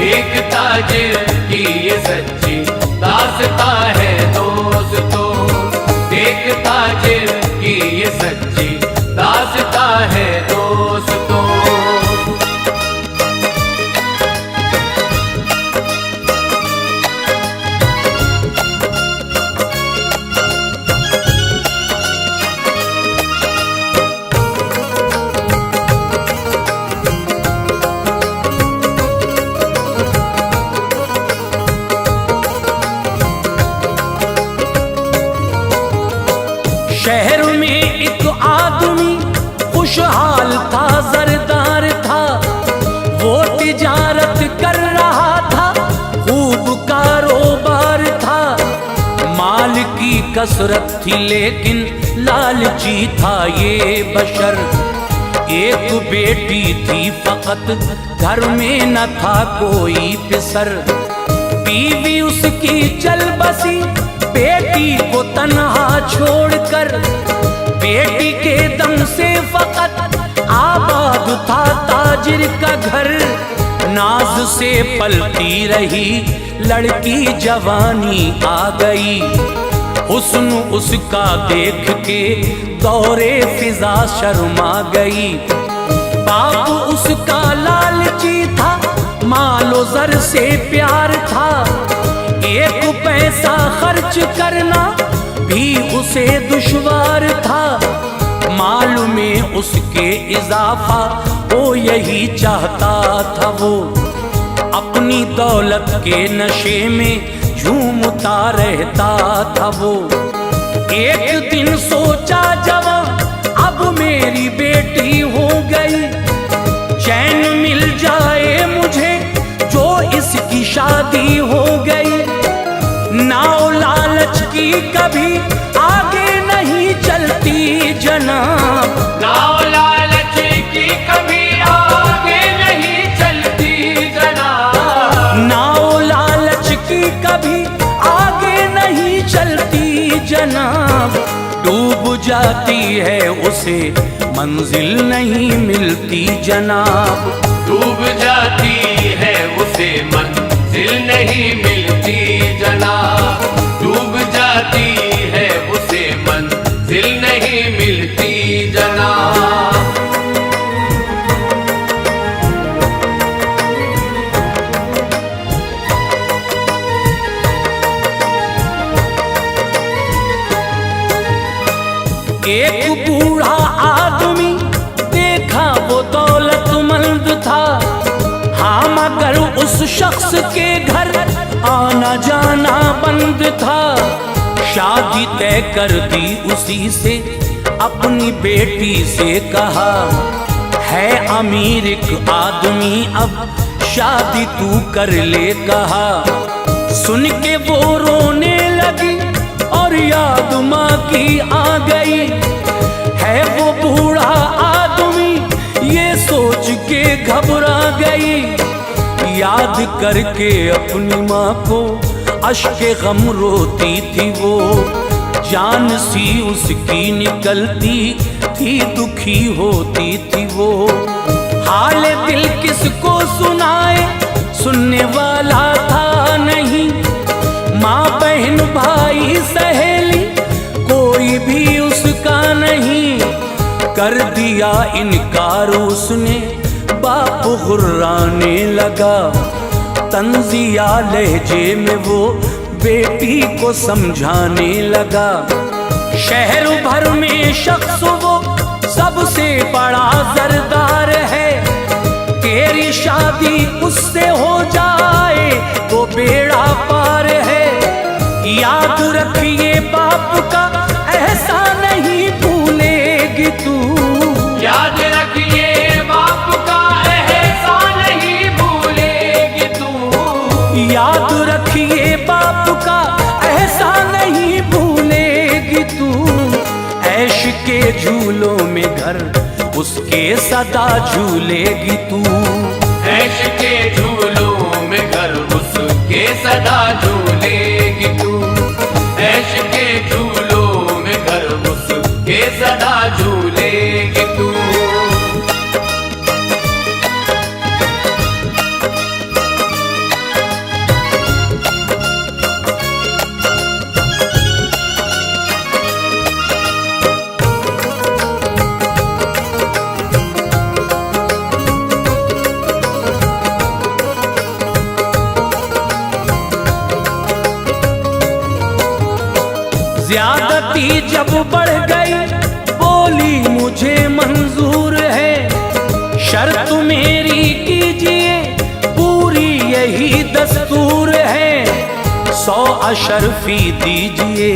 एक ताजिर की ये सच्ची दास्तां है दोस्तों, एक ताजिर की ये सच्ची दास्तां है दोस्तों। शहर में एक आदमी खुशहाल था, जरदार था, वो तिजारत कर रहा था, खूब कारोबार था। माल की कसरत थी लेकिन लालची था ये बशर। एक बेटी थी फकत घर में न था कोई पिसर। बीवी उसकी चल बसी बेटी को तन्हा छोड़कर, बेटी के दम से फकत आबाद था ताजिर का घर। नाज से पलती रही लड़की जवानी आ गई, हुस्न उसका देख के दौरे फिजा शर्मा गई। बाप उसका लालची था, मालो जर से प्यार था, एक पैसा खर्च करना भी उसे दुश्वार था। माल में उसके इजाफा वो यही चाहता था, वो अपनी दौलत के नशे में झूमता रहता था। वो एक दिन सोचा जवां अब मेरी बेटी हो गई, चैन मिल जाए मुझे जो इसकी शादी हो गई। नाव लालच की कभी आगे नहीं चलती जनाब, नाव लालच की कभी आगे नहीं चलती जनाब, नाव लालच की कभी आगे नहीं चलती जनाब। डूब जाती है उसे मंजिल नहीं मिलती जनाब, डूब जाती है उसे मंजिल नहीं मिलती जनाब, डूब जाती है उसे मंजिल नहीं मिलती जनाब। शख्स के घर आना जाना बंद था। शादी तय कर दी उसी से, अपनी बेटी से कहा, है अमीर एक आदमी अब शादी तू कर ले कहा। सुन के वो रोने लगी और याद माँ की आ गई। है वो बूढ़ा आदमी ये सोच के घबरा गई। याद करके अपनी माँ को अश्के गम रोती थी वो। जान सी उसकी निकलती थी, दुखी होती थी वो। हाल दिल किसको सुनाए, सुनने वाला था नहीं। माँ बहन भाई सहेली कोई भी उसका नहीं। कर दिया इनकार उसने, बाप गुर्राने लगा। तंजिया लहजे में वो बेटी को समझाने लगा। शहर भर में शख्स वो सबसे बड़ा जरदार है। तेरी शादी उससे हो जाए तो बेड़ा पार है। याद रखिए बाप का ऐसा नहीं भूलेगी तू। याद रखिए बाप का ऐसा नहीं भूलेगी तू। याद रखिए बाप का ऐसा नहीं भूलेगी तू। ऐश के झूलों में घर उसके सदा झूलेगी तू। ऐश के झूलों में घर उसके सदा झूलेगी तू। ऐश के झूलों में घर उसके सदा झूलेगी तू। ज्यादती जब बढ़ गई बोली मुझे मंजूर है। शर्त मेरी कीजिए पूरी यही दस्तूर है। 100 अशरफी दीजिए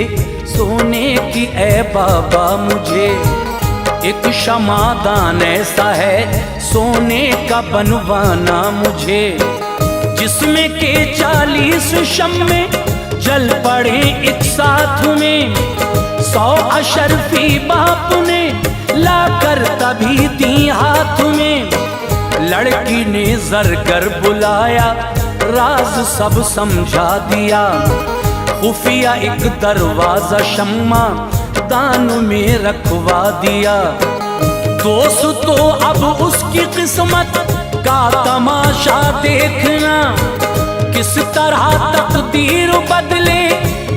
सोने की ए बाबा मुझे। एक शमादान ऐसा है सोने का बनवाना मुझे। जिसमें के 40 शम्मे जल पड़े एक साथ में। 100 अशरफी बाप ने लाकर तभी दी हाथ में। लड़की ने जरगर बुलाया राज सब समझा दिया। खुफिया एक दरवाजा शम्मा दान में रखवा दिया। दोस्तों अब उसकी किस्मत का तमाशा देखना। किस तरह तकदीर बदले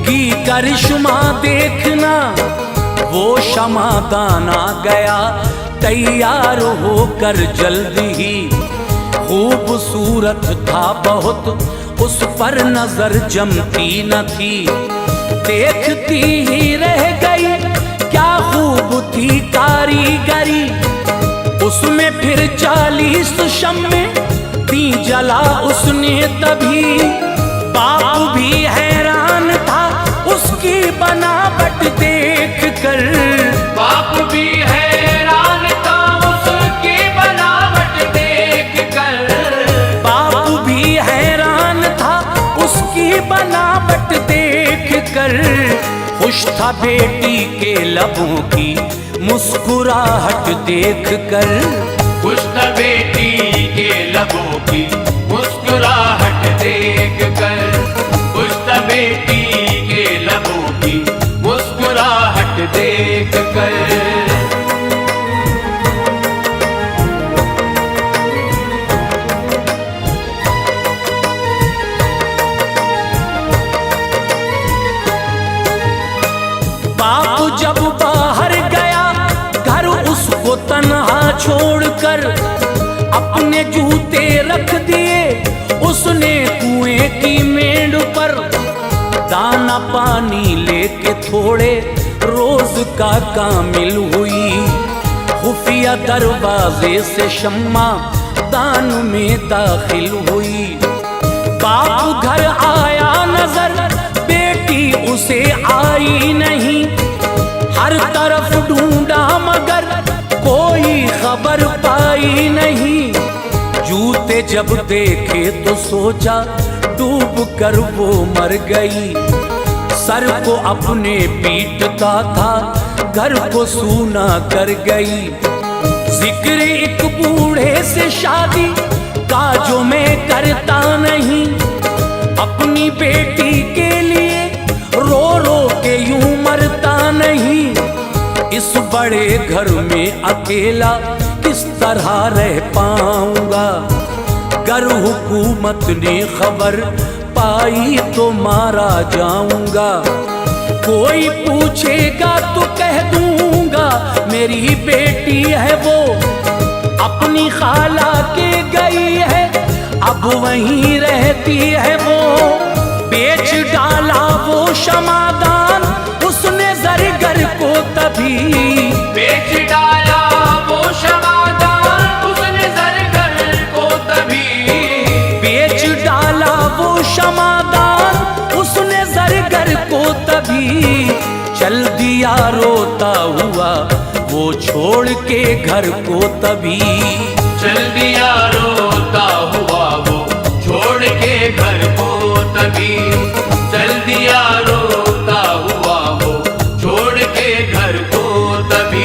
की करिश्मा देखना। वो शमादान आ गया तैयार होकर जल्द ही। खूबसूरत था बहुत उस पर नजर जमती न थी। देखती ही रह गई क्या खूब थी कारीगरी। उसमें फिर 40 शम्मे दी जला उसने तभी। बाप भी हैरान था उसकी बनावट देख कर। बाप भी हैरान था उसकी बनावट देख कर। बाप भी हैरान था उसकी बनावट देख कर। खुश था बेटी के लबों की मुस्कुराहट देख कर। खुश था बेटी के लबों की मुस्कुराहट देख कर। खुश था बेटी के लबों की मुस्कुराहट देख कर। बाप जब बाहर गया घर उसको तन्हा छोड़कर। अपने जूते रख दिए उसने कुएं की मेड़ पर। दाना पानी लेके थोड़े रोज का कामिल हुई। खुफिया दरवाजे से शम्मा दान में दाखिल हुई। बाप घर आया नजर, बेटी उसे आई नहीं। हर तरफ ढूंढा मगर कोई खबर पाई नहीं। जूते जब देखे तो सोचा डूब कर वो मर गई। सर को अपने पीटता था, घर को सूना कर गई। जिक्र एक बूढ़े से शादी का जो मैं करता नहीं, अपनी बेटी के लिए रो रो के यूं मरता नहीं। इस बड़े घर में अकेला किस तरह रह पाऊंगा, गर हुकूमत ने खबर पाई तो मारा जाऊंगा। कोई पूछेगा तो कह दूंगा मेरी बेटी है वो, अपनी खाला के गई है अब वहीं रहती है वो। बेच डाला वो क्षमादान उसने ज़रगर को तभी, बेच डाला वो क्षमादान उसने ज़रगर को तभी। बेच डाला वो क्षमादान उसने ज़रगर को तभी। चल दिया रोता हुआ वो छोड़ के घर को तभी। चल दिया रोता हुआ वो छोड़ के घर को तभी। चल दिया रोता हुआ वो छोड़ के घर को तभी।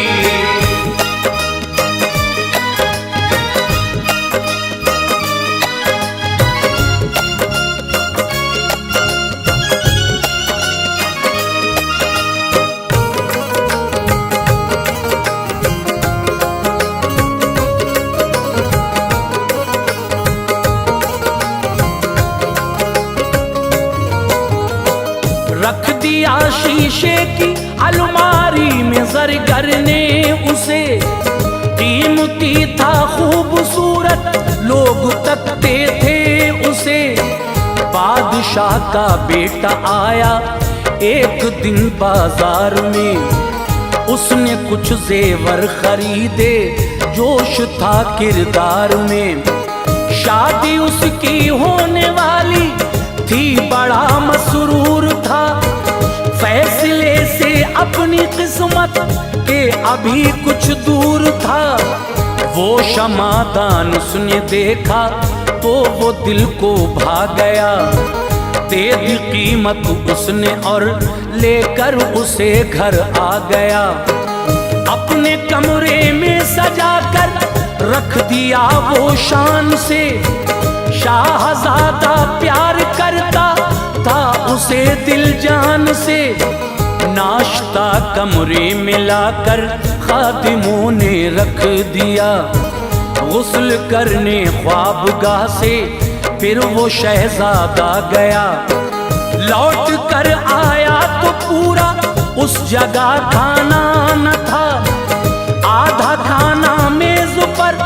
रख दिया शीशे की अलमारी में ज़रगर ने उसे। कीमती था खूबसूरत लोग तकते थे उसे। बादशाह का बेटा आया एक दिन बाजार में, उसने कुछ जेवर खरीदे जोश था किरदार में। शादी उसकी होने वाली थी बड़ा मसरूर था, फैसले से अपनी किस्मत के अभी कुछ दूर था। वो क्षमादान उसने देखा तो वो दिल को भा गया। दे दी कीमत उसने और लेकर उसे घर आ गया। अपने कमरे में सजाकर रख दिया वो शान से। शाहजादा प्यार करता था उसे दिल जान से। नाश्ता कमरे में लाकर खादिमों ने रख दिया। गुस्ल करने ख्वाबगाह से फिर वो शहजादा गया। लौट कर आया तो पूरा उस जगह खाना न था। आधा खाना मेज पर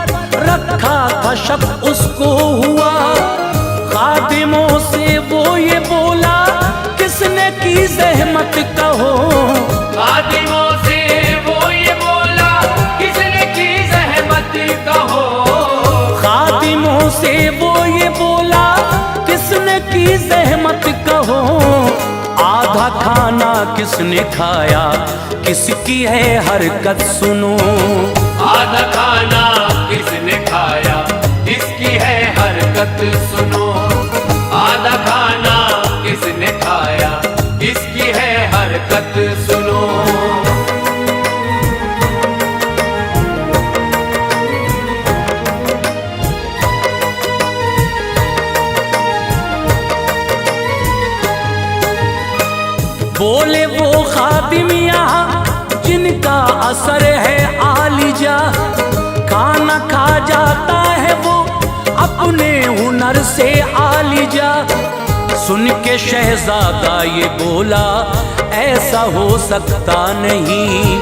रखा था, शक उसको हुआ। खादिमों से वो ये बोला किसने की ज़हमत कहो। खादिमों से वो ये बोला किसने की ज़हमत कहो। खादिमों से वो ये बोला किसने की ज़हमत कहो। आधा खाना किसने खाया किसकी है हरकत सुनो। आधा खाना किसने खाया किसकी है हरकत सुनो। आधा खाना किसने खाया किसकी है हरकत सुनो। बोले वो खादिम यहाँ जिनका असर है आलिजा। खाना खा जाता है वो अपने हुनर से आलिजा। सुन के शहजादा ये बोला ऐसा हो सकता नहीं।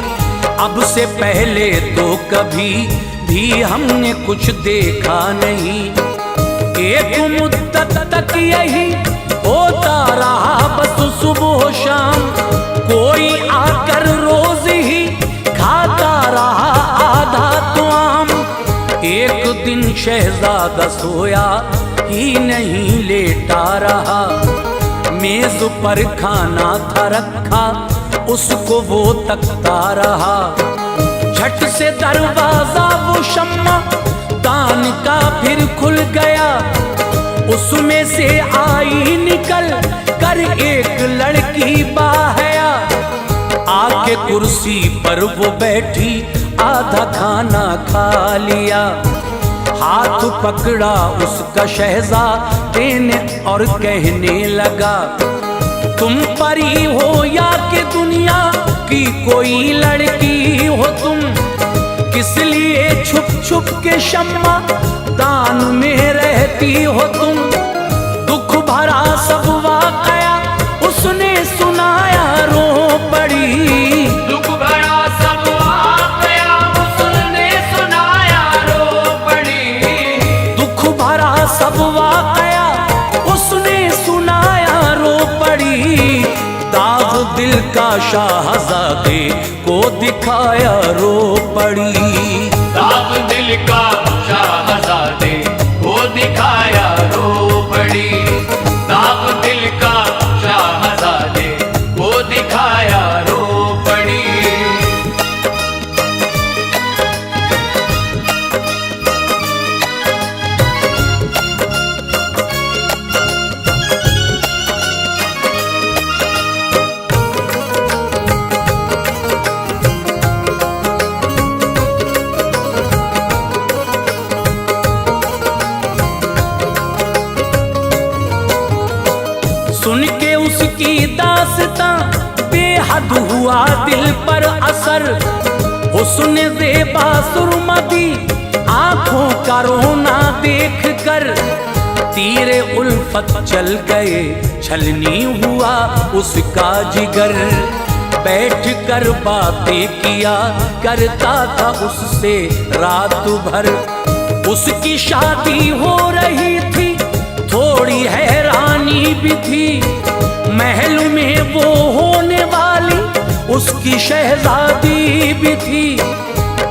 अब से पहले तो कभी भी हमने कुछ देखा नहीं। एक मुद्दत तक यही होता रहा बस सुबह शाम। कोई आकर रोज ही खाता रहा आधा तो आम। एक दिन शहजादा सोया ही नहीं लेटा रहा। मेज पर खाना था रखा, उसको वो तकता रहा। झट से दरवाजा वो शम्मा दान का फिर खुल गया। उसमें से आई निकल कर एक लड़की बाहया। आके कुर्सी पर वो बैठी, आधा खाना खा लिया। हाथ पकड़ा उसका शहजादे ने और कहने लगा, तुम परी हो या कि दुनिया की कोई लड़की हो तुम? किस लिए छुप छुप के शम्मा दान में रहती हो तुम? दुख भरा सब वाकया उसने सुनाया, रो पड़ी। दुख भरा सब वाकया उसने सुनाया, रो पड़ी। दुख भरा सब वाकया उसने सुनाया, रो पड़ी। दाग दिल का शाहजादे को दिखाया, रो पड़ी। दाग दिल का शाहजादे को दिखाया, रो पड़ी। दाग दिल का शाहजादे को दिखाया, रो पड़ी। सुन के उसकी दास्तां बेहद हुआ दिल पर असर। हुस्न ज़ेबा सुरमदी आंखों का रोना देख कर तीरे उल्फत चल गए, छलनी हुआ उसका जिगर। बैठ कर बातें किया करता था उससे रात भर। उसकी शादी हो रही थी, थोड़ी हैरानी भी थी। महल में वो होने वाली उसकी शहजादी भी थी।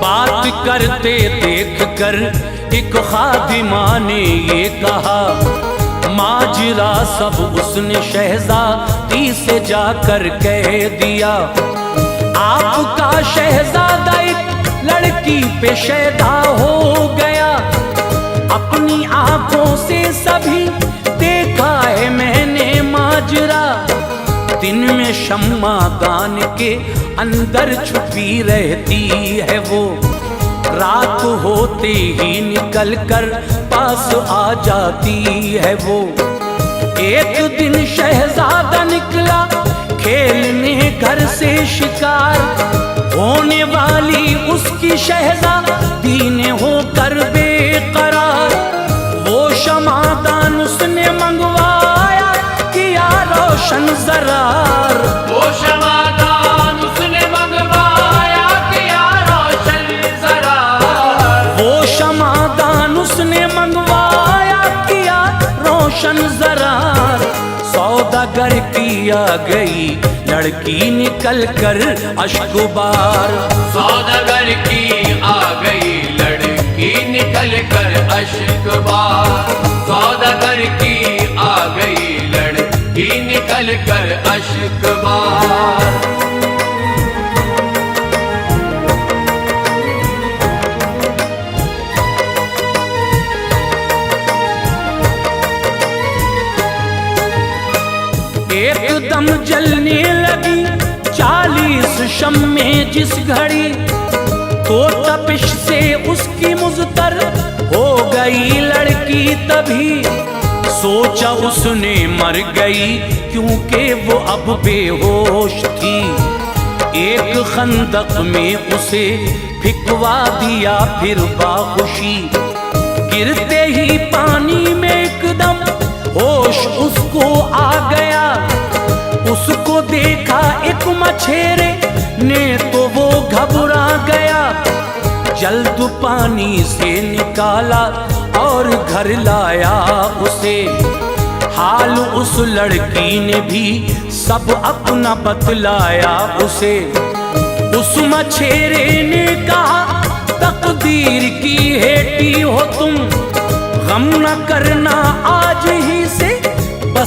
बात करते देख कर एक खादिमा ने ये कहा, माजरा सब उसने शहजादी से जाकर कह दिया। आपका शहजादा एक लड़की पे शैदा हो गया। अपनी आंखों से सभी देखा है मैंने माजरा। दिन में शम्मा दान के अंदर छुपी रहती है वो। रात होते ही निकल कर पास आ जाती है वो। एक दिन शहजादा निकला खेलने घर से शिकार। होने वाली उसकी शहजादी ने होकर बेकरार। वो शमादान उसने मंगवाया, किया रोशन जरार। वो शमादान उसने मंगवाया, किया रोशन जरार। वो शमादान उसने मंगवाया, किया रोशन जरार। सौदागर की आ गई लड़की निकल कर अश्कबार। सौदागर की आ गई लड़की निकल कर अश्कबार। सौदागर की आ गई लड़की निकल कर अश्कबार। एकदम जलने लगी 40 शम्मे जिस घड़ी। तो तपिश से उसकी मुझतर हो गई लड़की तभी। सोचा उसने मर गई क्योंकि वो अब बेहोश थी। एक खंदक में उसे फिकवा दिया फिर बाखुशी। गिरते ही पानी में एकदम होश उसको आ गया। उसको देखा एक मछेरे ने तो वो घबरा गया। जल्द पानी से निकाला और घर लाया उसे। हाल उस लड़की ने भी सब अपना बतलाया उसे। उस मछेरे ने कहा, तकदीर की हेटी हो तुम, गम न करना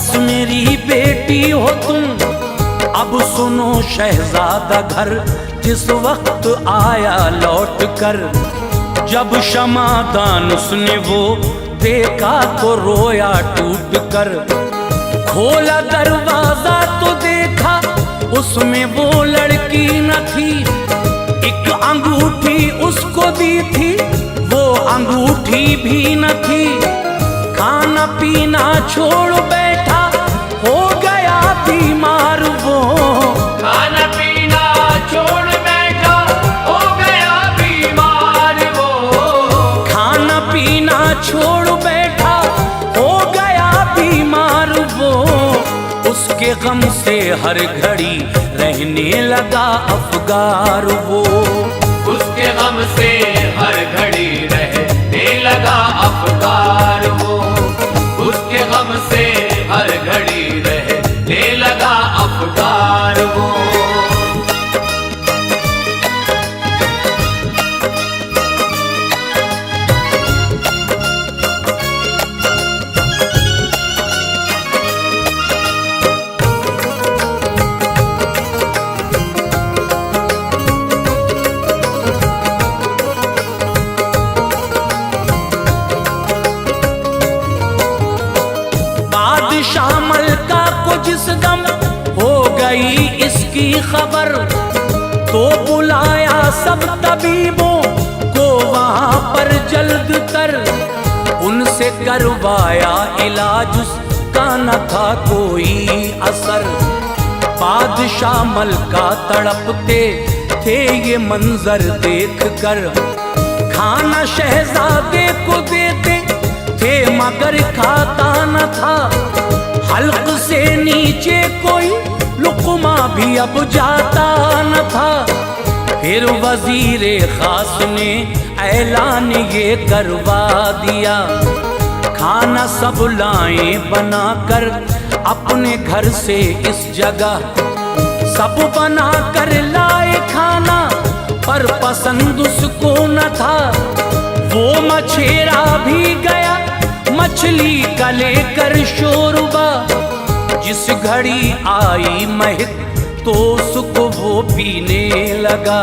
बस मेरी बेटी हो तुम, अब सुनो शहजादा घर जिस वक्त आया लौट कर। जब क्षमादान उसने वो देखा तो रोया टूट कर। खोला दरवाजा तो देखा उसमें वो लड़की न थी, एक अंगूठी उसको दी थी वो अंगूठी भी न थी। खाना पीना छोड़ बैठा हो गया बीमार वो, खाना पीना छोड़ बैठा हो गया बीमार वो, खाना पीना छोड़ बैठा हो गया बीमार वो। उसके गम से हर घड़ी रहने लगा अफगार वो, उसके गम से हर घड़ी रहने लगा अफगार वो, उसके गम से हर घड़ी रहने लगा अफगार वो। बादशाह मलका को जिस दम हो गई इसकी खबर, तो बुलाया सब तबीबों को वहां पर जल्द कर। उनसे करवाया इलाज उसका न था कोई असर। बादशाह मलका तड़पते थे ये मंजर देख कर। खाना शहजादे को देते थे मगर खाता न था, हल्क से नीचे कोई लुक़मा भी अब जाता न था। फिर वजीरे खास ने ऐलान ये करवा दिया, खाना सब लाए बना कर अपने घर से इस जगह। सब बना कर लाए खाना पर पसंद उसको न था। वो मछेरा भी गया मछली का लेकर शोरबा। जिस घड़ी आई महक तो उसको वो पीने लगा।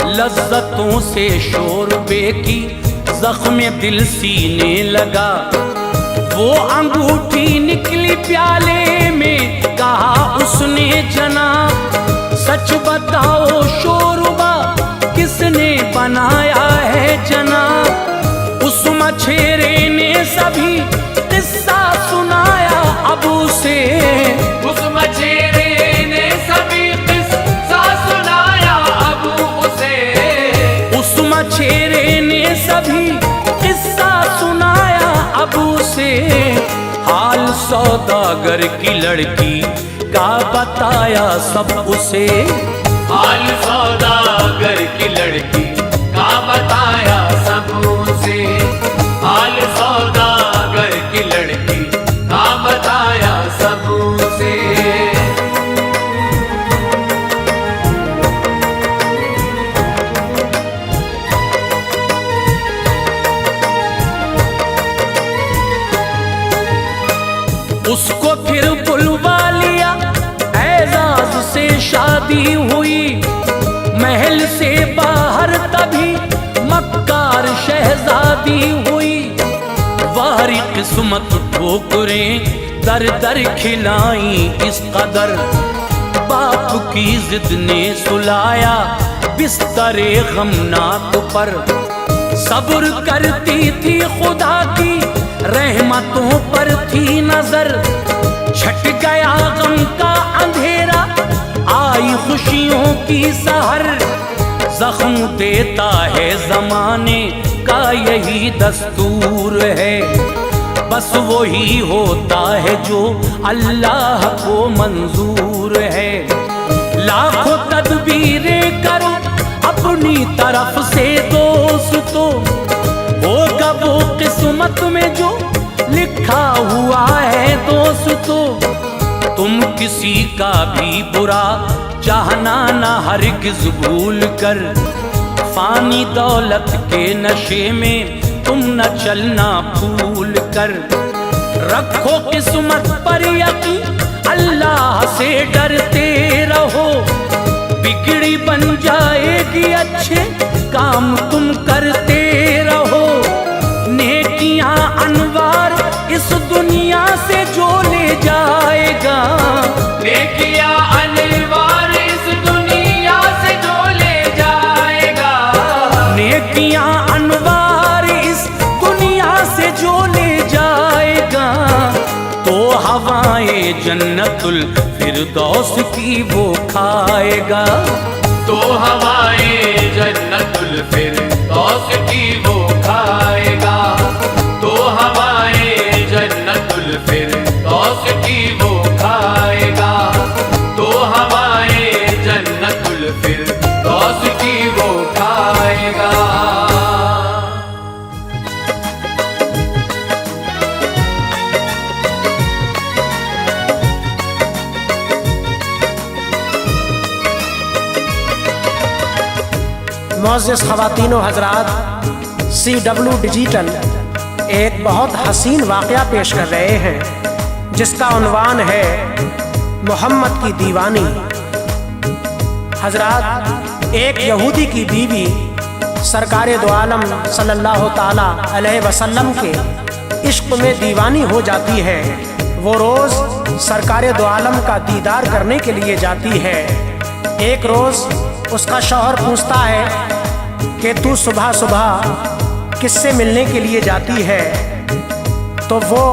लज्जतों से शोरबे की जख्म दिल सीने लगा। वो अंगूठी निकली प्याले में, कहा उसने जनाब सच बताओ शोरबा किसने बनाया है जनाब। उस मछेरे ने सभी किस्सा सुनाया अब उसे, उस मछेरे ने सभी किस्सा सुनाया अब उसे, उस मछेरे ने सभी किस्सा सुनाया अब उसे। हाल सौदागर की लड़की का बताया सब उसे। हाल सौदागर की लड़की का बताया सब उसे। हाल सौदागर की लड़की का बताया सब उसे। उसको फिर बुलवा लिया, एजाज से शादी हुई। महल से बाहर तभी मक्कार शहजादी हुई। वारी किस्मत ठोकरें दर दर खिलाई इस कदर। बाप की जिद ने सुलाया बिस्तरे गमनाक पर। सब्र करती थी खुदा की रहमतों पर थी नजर। छट गया गम का अंधेरा आई खुशियों की सहर। जख्म देता है जमाने का यही दस्तूर है। बस वही होता है जो अल्लाह को मंजूर है। लाखों तदबीरें करो अपनी तरफ से दोस्तों, होगा वो किस्मत में जो लिखा हुआ है दोस्तों। तुम किसी का भी बुरा चाहना ना हरगिज़ भूल कर। फानी दौलत के नशे में तुम न चलना भूल कर। रखो किस्मत पर यकीन, अल्लाह से डरते रहो, बिगड़ी बन जाएगी अच्छे काम तुम करते रहो। नेकियां अनवार इस दुनिया से जो ले जाएगा, नेकियां अनवार इस दुनिया से जो ले जाएगा, नेकियां अनवार इस दुनिया से जो ले जाएगा, तो हवाएं जन्नतुल फिरदौस की वो खाएगा। तो हवाएं जन्नतुल फिरदौस की वो खाएगा, तो हवाएं जन्नतुल फिरदौस की वो खाएगा, तो हवाएं जन्नतुल फिरदौस की वो खाएगा। मुअज़्ज़िज़ ख़वातीनो हज़रात, CW डिजिटल एक बहुत हसीन वाक़या पेश कर रहे हैं जिसका उन्वान है मोहम्मद की दीवानी। हज़रात, एक यहूदी की बीवी सरकारे दो आलम सल्लल्लाहु ताला अलैहि वसल्लम के इश्क में दीवानी हो जाती है। वो रोज़ सरकारे दो आलम का दीदार करने के लिए जाती है। एक रोज़ उसका शौहर पूछता है कि तू सुबह सुबह किससे मिलने के लिए जाती है? तो वो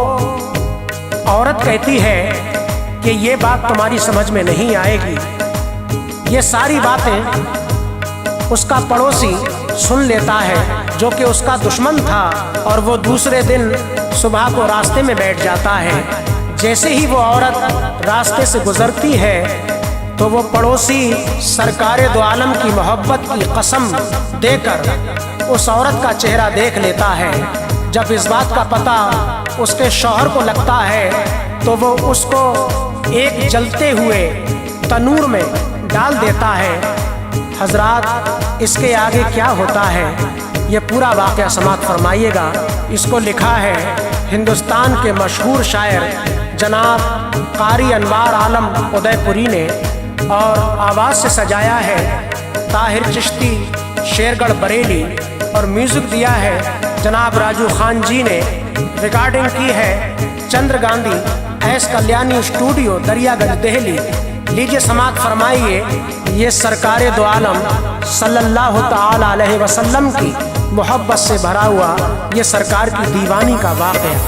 औरत कहती है कि ये बात तुम्हारी समझ में नहीं आएगी। ये सारी बातें उसका पड़ोसी सुन लेता है जो कि उसका दुश्मन था, और वो दूसरे दिन सुबह को रास्ते में बैठ जाता है। जैसे ही वो औरत रास्ते से गुजरती है तो वो पड़ोसी सरकारे दो आलम की मोहब्बत की कसम देकर उस औरत का चेहरा देख लेता है। जब इस बात का पता उसके शौहर को लगता है तो वो उसको एक जलते हुए तनूर में डाल देता है। हजरात, इसके आगे क्या होता है ये पूरा वाक़या समाअत फरमाइएगा। इसको लिखा है हिंदुस्तान के मशहूर शायर जनाब कारी अनवार आलम उदयपुरी ने, और आवाज़ से सजाया है ताहिर चिश्ती शेरगढ़ बरेली, और म्यूज़िक दिया है जनाब राजू खान जी ने। रिकॉर्डिंग की है चंद्र गांधी एस कल्याणी स्टूडियो दरियागंज दिल्ली। लीजिए समाअत फरमाइए ये सरकारे दो आलम सल्लल्लाहु ताला अलैहि वसल्लम की मोहब्बत से भरा हुआ ये सरकार की दीवानी का वाक़या।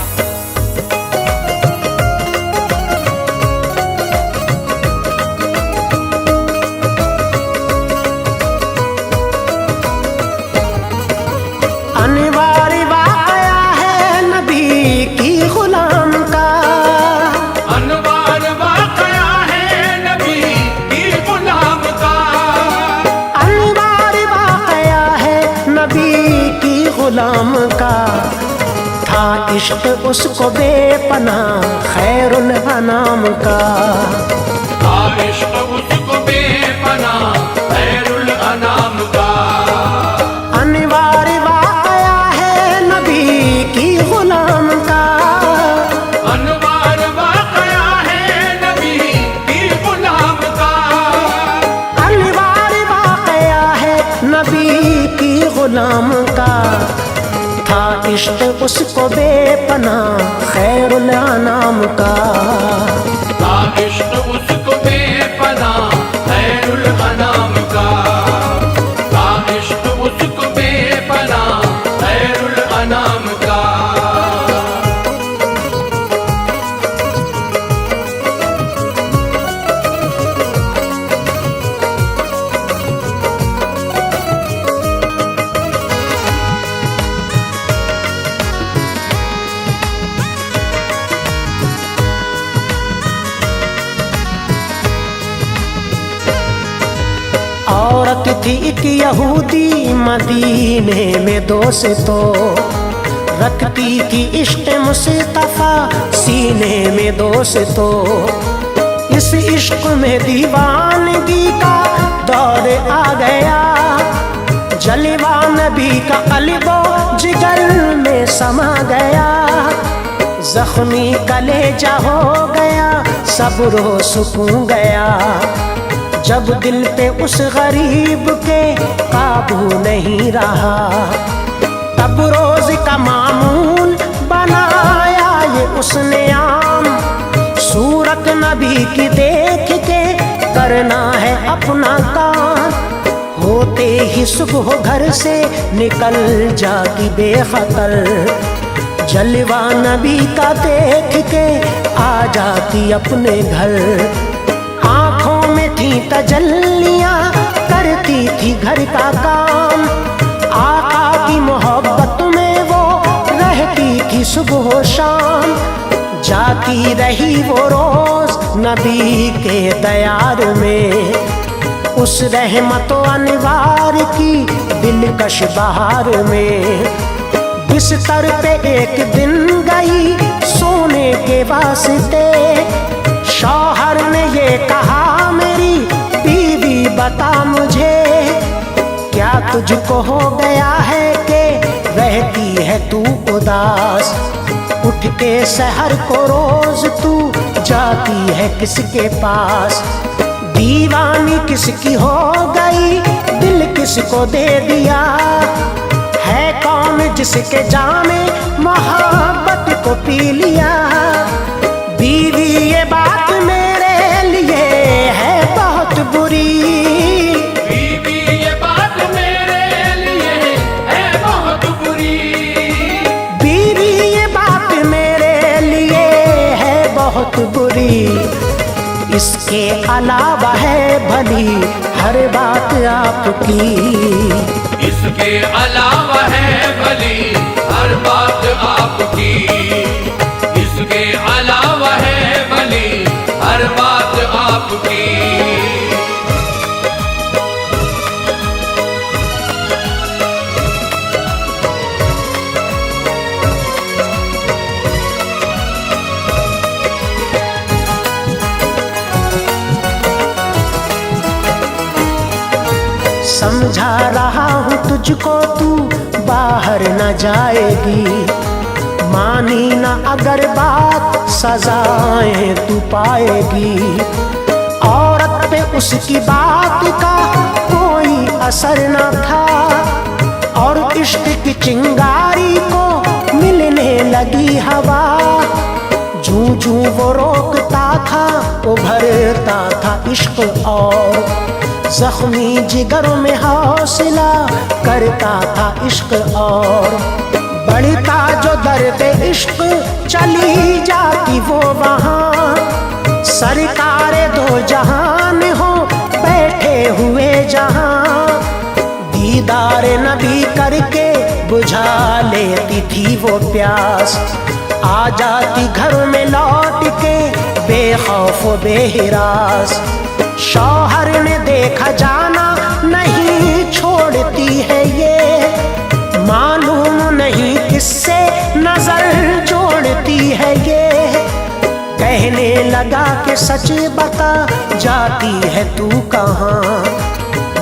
अनिवार्य वाक़या है नबी की गुलाम का, अनिवार्य वाक़या है नबी की गुलाम का, अनिवार्य वाक़या है नबी की गुलाम का। था इश्क उसको बेपनाह खैरुल अनाम का, था इश्क उसको बेपनाह खैरुल अनाम का। अनिवार्य वाक़या है नबी की गुलाम का, अनिवार्य वाक़या है नबी की गुलाम का, अनिवार्य वाक़या है नबी की गुलाम का। था इश्क उसको बेपनाह खैरुल अनाम का, था इश्क उसको बेपनाह खैरुल अनाम का, था इश्क उसको बेपनाह खैरुल अनाम का। औरत थी एक यहूदी मदीने में दोस्तों, रखती थी इश्क मुस्तफा सीने में दोस्तों। इस इश्क में दीवानगी का दौर आ गया, जलवा नबी का कल्बो जिगर में समा गया। जख्मी कलेजा हो गया, सब्रो सुकून गया। जब दिल पे उस गरीब के काबू नहीं रहा, तब रोज का मामूल बनाया ये उसने आम। सूरत नबी की देख के करना है अपना काम। होते ही सुबह घर से निकल जाती बेखतर, जलवा नबी का देख के आ जाती अपने घर। आंखों में थी तजल्लियां, करती थी घर का काम। आका की मोहब्बत में वो रहती थी सुबह शाम। जाती रही वो रोज नबी के दयार में, उस रहमत अनवार की दिलकश बहार में। बिस्तर पे एक दिन गई सोने के वास्ते, शौहर ने ये कहा मेरी बीवी बता मुझे, क्या तुझको हो गया है कि रहती है तू उदास। उठ के सहर को रोज तू जाती है किसके पास। दीवानी किसकी हो गई, दिल किसको दे दिया। है कौन जिसके जामे मोहब्बत को पी लिया। बीवी ये बात मेरे लिए है बहुत बुरी, बीवी ये बात मेरे लिए है बहुत बुरी। बीवी ये बात मेरे लिए है बहुत बुरी। इसके अलावा है भली हर बात आपकी, इसके अलावा है भली हर बात आपकी। इसके अलावा है भली हर बात आपकी। समझा रहा हूँ तुझको तू बाहर न जाएगी। मानी न अगर बात सजाएं तू पाएगी। औरत पे उसकी बात का कोई असर न था, और इश्क की चिंगारी को मिलने लगी हवा। जूं जूं वो रोकता था उभरता था इश्क, और जख्मी जिगर में हौसला करता था इश्क। और बढ़ता जो दर्द इश्क चली जाती वो वहाँ। सरकारे दो जहान हो बैठे हुए जहाँ। दीदार नबी करके बुझा लेती थी वो प्यास। आ जाती घर में लौट के बेखौफ बेहिरास। शौहर ने देखा जाना नहीं छोड़ती है ये, मालूम नहीं किससे नजर जोड़ती है ये। कहने लगा कि सच बता जाती है तू कहाँ,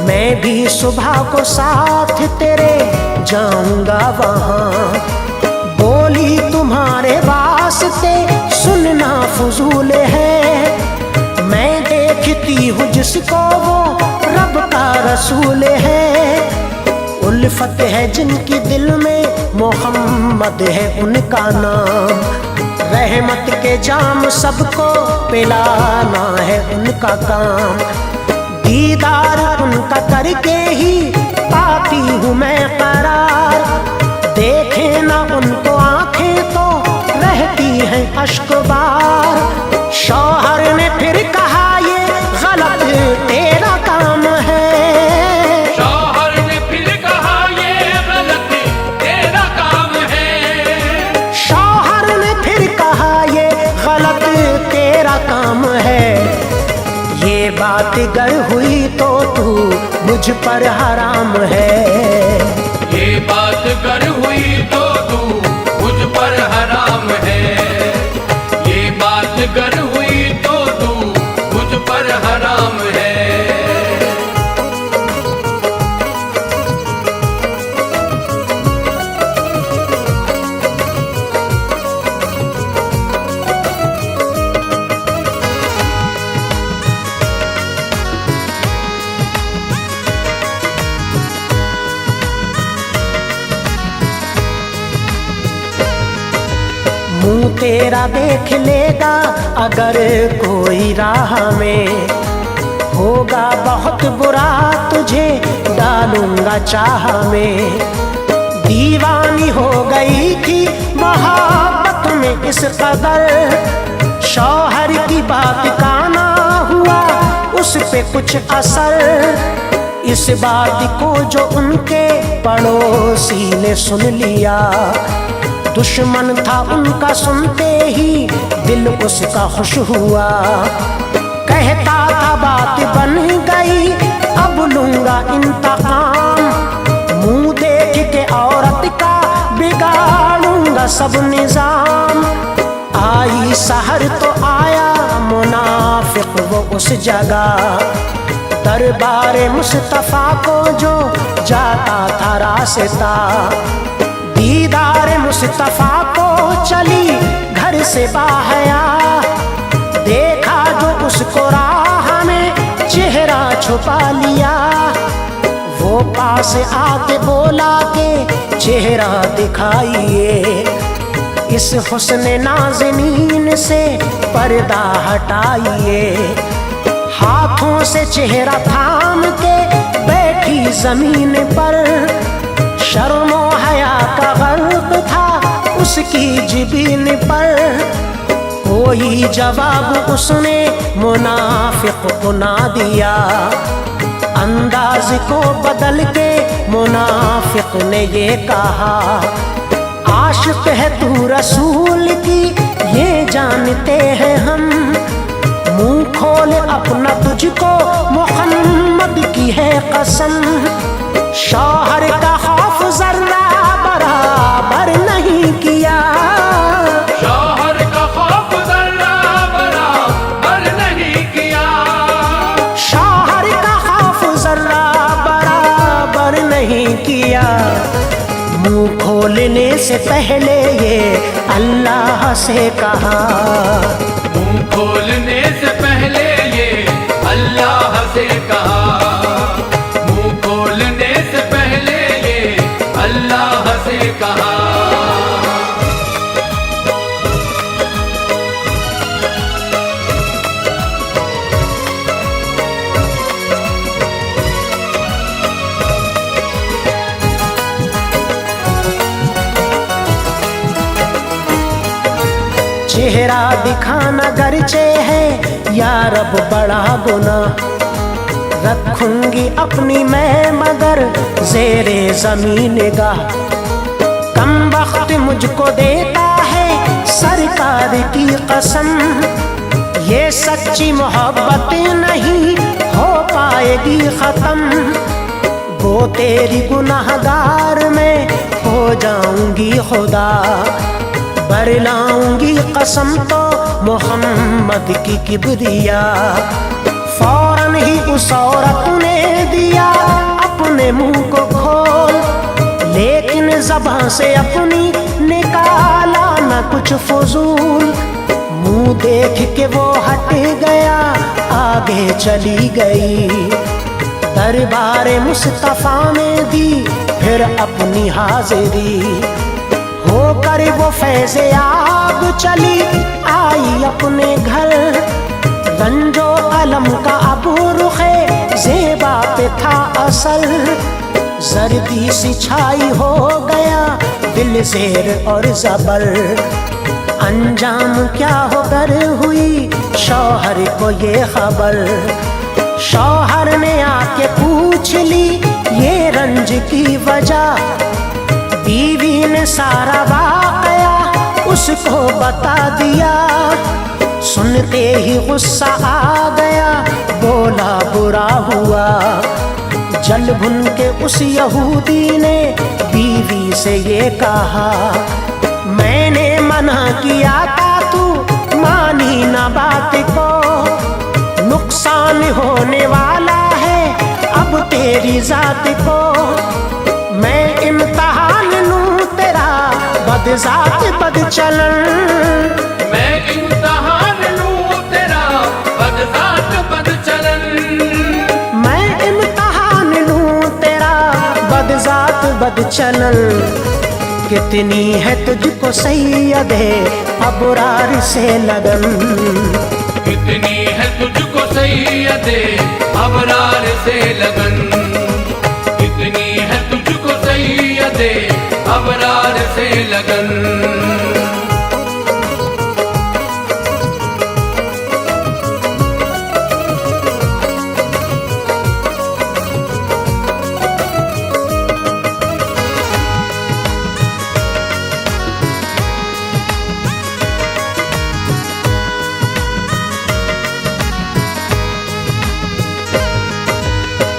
मैं भी सुबह को साथ तेरे जाऊंगा वहाँ। बोली तुम्हारे वास्ते सुनना फजूल है, मैं देखती हूँ जिसको वो रब का रसूल है। उल्फत है जिनकी दिल में मोहम्मद है उनका नाम। रहमत के जाम सबको पिलाना है उनका काम। दीदार उनका करके ही पाती हूँ मैं करार। देखे ना उनको आंखें तो रहती हैं अश्कबार। शौहर ने फिर कहा ये गलत तेरा काम है। शौहर ने फिर कहा ये गलत तेरा काम है। शौहर ने फिर कहा ये गलत तेरा काम है। ये बात गर हुई तो तू मुझ पर हराम है। ये बात गर हुई तो तू मुझ पर हराम है। ये बात गर हुई तो तू मुझ पर हराम है। तेरा देख लेगा अगर कोई राह में, होगा बहुत बुरा तुझे डालूंगा चाह में। दीवानी हो गई थी मोहब्बत में इस कदर, शौहर की बात का ना हुआ उस पे कुछ असर। इस बात को जो उनके पड़ोसी ने सुन लिया, दुश्मन था उनका सुनते ही दिल उसका खुश हुआ। कहता था बात बन गई अब लूंगा इंतकाम, मुंह देख के औरत का बिगाड़ूंगा सब निजाम। आई सहर तो आया मुनाफिक वो उस जगह, दरबार मुस्तफा को जो जाता था रास्ता। दीदार मुस्तफा को चली घर से बाहया, देखा जो उसको राह में चेहरा छुपा लिया। वो पास आके बोला के चेहरा दिखाइए, इस हुस्न नाज़नीन से पर्दा हटाइए। हाथों से चेहरा थाम के बैठी जमीन पर, शर्मो हया का गर्क था उसकी जिबीन पर। कोई जवाब उसने मुनाफिक को ना दिया, अंदाज को बदल के मुनाफिक ने ये कहा, आशिक है तू रसूल की ये जानते हैं हम, मुंह खोल अपना तुझको मोहम्मद की है कसम। शौहर का खौफ जर्रा बराबर नहीं किया, शौहर का खौफ जर्रा बराबर नहीं किया, शौहर का खौफ जर्रा बराबर नहीं किया। मुंह खोलने से पहले ये अल्लाह से कहा, मुंह खोलने से पहले ये अल्लाह से कहा, मुंह खोलने से पहले ये अल्लाह से कहा। चेहरा दिखाना गरचे है या रब बड़ा गुना, रखूंगी अपनी मैं मगर ज़ेरे ज़मीन गाह। कम वक्त मुझको देता है सरकार की कसम, ये सच्ची मोहब्बत नहीं हो पाएगी ख़त्म। गो तेरी गुनाहगार में हो जाऊंगी खुदा, बरलाऊंगी कसम तो मोहम्मद की किबरिया। फौरन ही उस औरत ने दिया अपने मुंह को खोल, लेकिन ज़बान से अपनी निकाला न कुछ फजूल। मुंह देख के वो हट गया आगे चली गई, दरबार मुस्तफा में दी फिर अपनी हाजिरी। होकर वो फैज़े आग चली आई अपने घर, रंजो अलम का अबू रुखे ज़ेबा पे था असल। जर्दी सी छाई हो गया दिल ज़ेर और ज़बर, अंजाम क्या होकर हुई शौहर को ये खबर। शौहर ने आके पूछ ली ये रंज की वजह, बीवी ने सारा वाक़या उसको बता दिया। सुनते ही गुस्सा आ गया बोला बुरा हुआ, जल भुन के उस यहूदी ने बीवी से ये कहा, मैंने मना किया था तू मानी ना बात को, नुकसान होने वाला है अब तेरी जात को। मैं इम्तिहान लूं तेरा बदजात बदचलन, मैं इम्तिहान लूं तेरा बदजात बदचलन, मैं इम्तिहान लूं तेरा बदजात बदचलन। कितनी है तुझको सैयदे अबरार से लगन, कितनी है तुझको सैयदे अबरार से लगन, कितनी है तुझको सैयदे अबरार से लगन।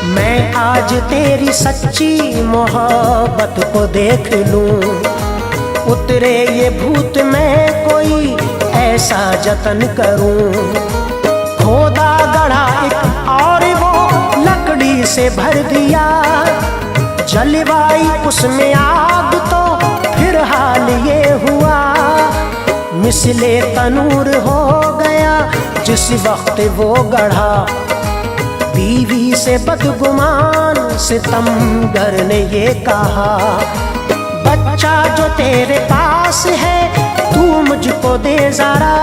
मैं आज तेरी सच्ची मोहब्बत को देख लूं, उतरे ये भूत मैं कोई ऐसा जतन करूं। खोदा गढ़ा एक और वो लकड़ी से भर दिया, जलवाई उसमें आग तो फिर हाल ये हुआ। मिसले तनूर हो गया जिस वक्त वो गढ़ा, बीवी से बदगुमान सितमगर ने ये कहा, बच्चा जो तेरे पास है तू मुझको दे जरा।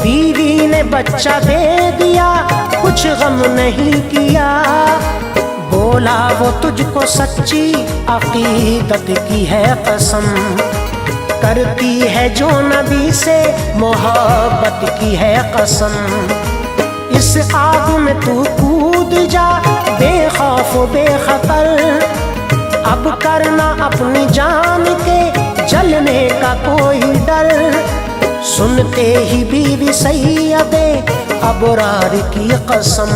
बीवी ने बच्चा दे दिया, कुछ गम नहीं किया, बोला वो तुझको सच्ची अकीदत की है कसम, करती है जो नबी से मोहब्बत की है कसम। इस आग में तू कूद जा बेखौफ बेखतर, अब करना अपनी जान के जलने का कोई डर। सुनते ही बीवी सैयदे अबरार की कसम,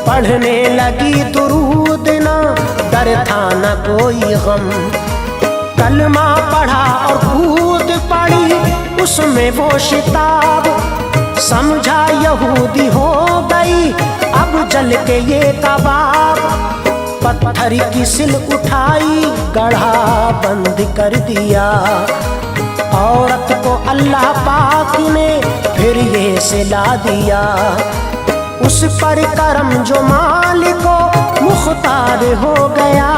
पढ़ने लगी दुरूद ना डर था न कोई गम। कलमा पढ़ा और कूद पड़ी उसमें वो शिताब, समझा यहूदी हो गई अब जल के ये कबाब। पत्थर की सिल उठाई गढ़ा बंद कर दिया, औरत को अल्लाह पाक ने फिर ये सिला दिया। उस पर करम जो मालिको मुख्तार हो गया,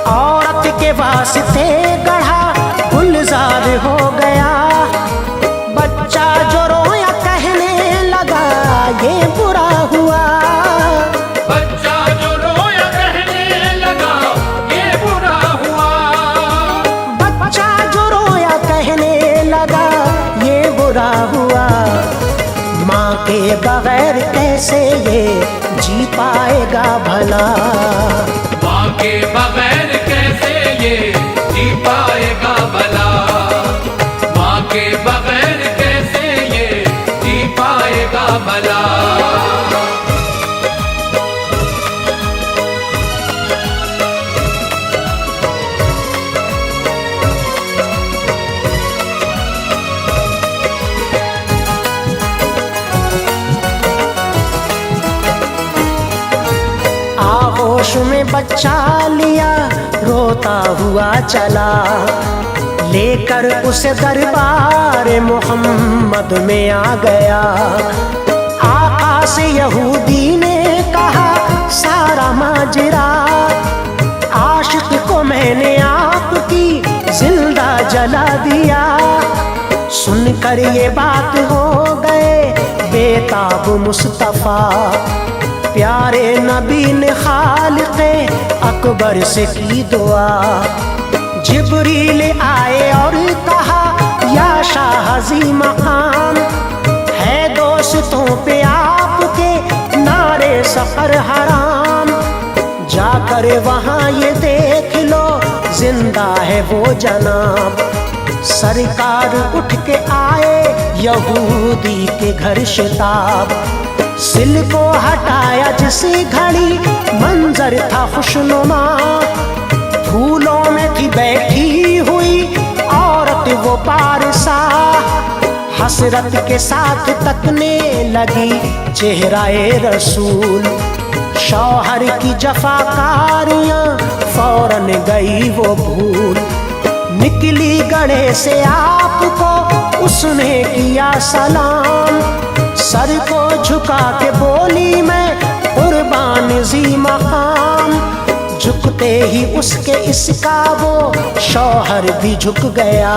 औरत के वास्ते गढ़ा गुलजार हो गया। बच्चा जो रोया कहने लगा ये बुरा हुआ, बच्चा जो रोया कहने लगा ये बुरा हुआ, बच्चा जो रोया कहने लगा ये बुरा हुआ। माँ के बगैर कैसे ये जी पाएगा भला, माँ के बगैर कैसे ये जी पाएगा भला, माँ के बगैर कैसे ये जी पाएगा भला। आगोश में बच्चा लिया रोता हुआ चला, लेकर उसे दरबार मोहम्मद में आ गया। आका से यहूदी ने कहा सारा माजरा, आशिक को मैंने आपकी जिंदा जला दिया। सुनकर ये बात हो गए बेताब मुस्तफा, प्यारे नबी ने खालिक़े अकबर से की दुआ। जिब्रील आए और कहा या शाहजी मकाम, है दोस्तों पे आपके नारे सफर हराम। जाकर वहाँ ये देख लो जिंदा है वो जनाब। सरकार उठ के आए यहूदी के घर शिताब, सिल को हटाया जिसी घड़ी मंजर था खुशनुमा। फूलों में थी बैठी हुई औरत वो पारसा, हसरत के साथ तकने लगी चेहराए रसूल। शौहर की जफाकारियां फौरन गई वो भूल, निकली गढ़े से आपको उसने किया सलाम। सर को झुका के बोली मैं कुर्बान जी मकाम, झुकता सुनते ही उसके इसका वो शौहर भी झुक गया।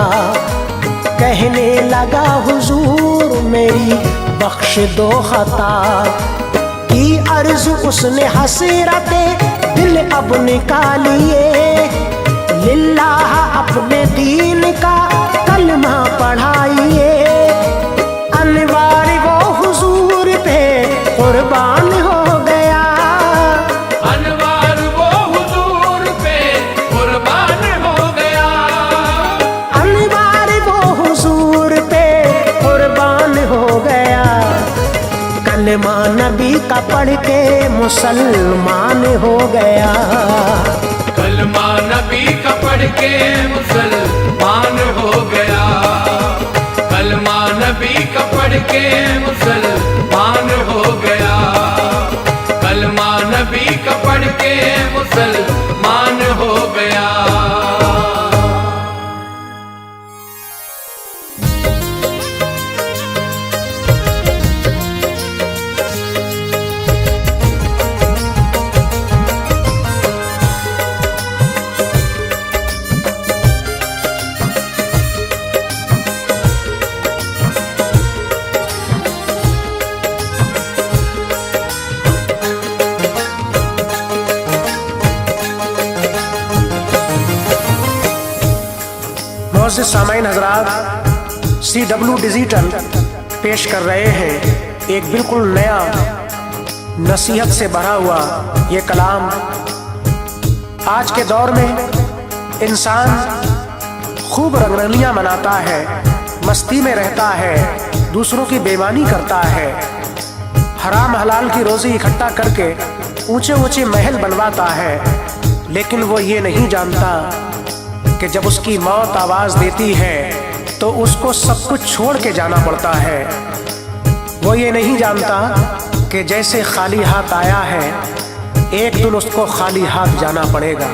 कहने लगा हुजूर मेरी बख्श दो खता की अर्ज उसने हसरते दिल अब निकालिए। लिल्लाह अपने दीन का कलमा पढ़ाइए। अनवार वो हुजूर पे कुर्बान हो गया। अनवार वो हुजूर पे कुर्बान हो गया। अनवार वो हुजूर पे कुर्बान हो गया। कलमा नबी का पढ़ के मुसलमान हो गया। कलमा नबी का पढ़ के मुसलमान हो गया। कलमा नबी का पढ़ के मुसलमान हो गया। कलमा नबी का पढ़ के मुसलमान हो गया। मोअज़्ज़िज़ सामाईन हज़रात, CW डिजिटल पेश कर रहे हैं एक बिल्कुल नया नसीहत से भरा हुआ ये कलाम। आज के दौर में इंसान खूब रंगरलियां मनाता है, मस्ती में रहता है, दूसरों की बेईमानी करता है, हराम हलाल की रोजी इकट्ठा करके ऊंचे ऊंचे महल बनवाता है। लेकिन वो ये नहीं जानता कि जब उसकी मौत आवाज देती है तो उसको सब कुछ छोड़ के जाना पड़ता है। वो ये नहीं जानता कि जैसे खाली हाथ आया है एक दिन उसको खाली हाथ जाना पड़ेगा।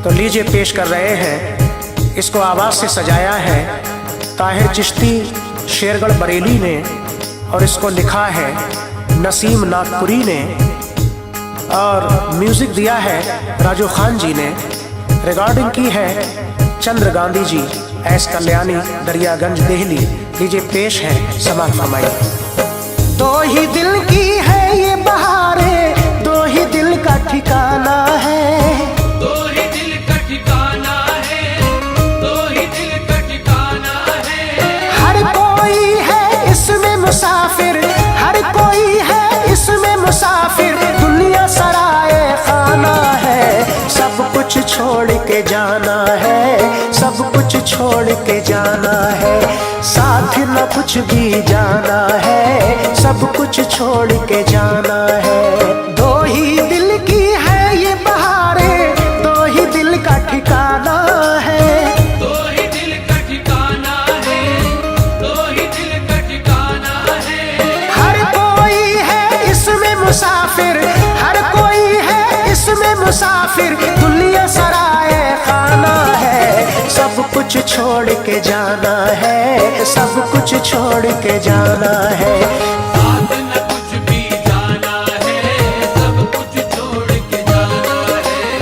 तो लीजिए पेश कर रहे हैं, इसको आवाज से सजाया है ताहिर चिश्ती शेरगढ़ बरेली ने और इसको लिखा है नसीम नागपुरी ने और म्यूजिक दिया है राजू खान जी ने। रिकॉर्डिंग की है चंद्र गांधी जी, एस कल्याणी, दरियागंज, दिल्ली। लीजिए पेश है, समाज फरमाइए। दो ही दिल की है ये बहारें, दो ही दिल का ठिकाना है। दो ही दिल का ठिकाना है। दो ही दिल का ठिकाना है। हर कोई है इसमें मुसाफिर, हर कोई है इसमें मुसाफिर। दुनिया सराय खाना है, सब कुछ छोड़ के जाना है, सब कुछ छोड़ के जाना है। साथ न कुछ भी जाना है, सब कुछ छोड़ के जाना है। दो ही दिल की है ये बहारें, दो ही दिल का ठिकाना है। दो ही दिल का ठिकाना है। दो ही दिल का ठिकाना है। हर कोई है इसमें मुसाफिर, हर कोई है इसमें मुसाफिर। दुनिया सराय खाना है, सब कुछ छोड़ के जाना है, सब कुछ छोड़ के जाना है। साथ न कुछ भी जाना है, सब कुछ छोड़ के जाना है।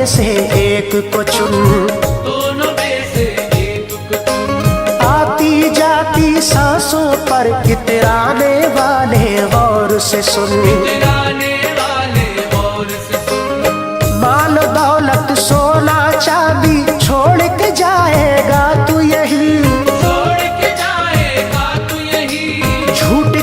से एक को चुन, दोनों में से एक को चुन। आती जाती सांसों पर इतराने वाले गौर से सुन, इतराने वाले गौर से सुन। माल दौलत सोना चांदी छोड़ के जाएगा तू यही, छोड़ के जाएगा तू यही। झूठ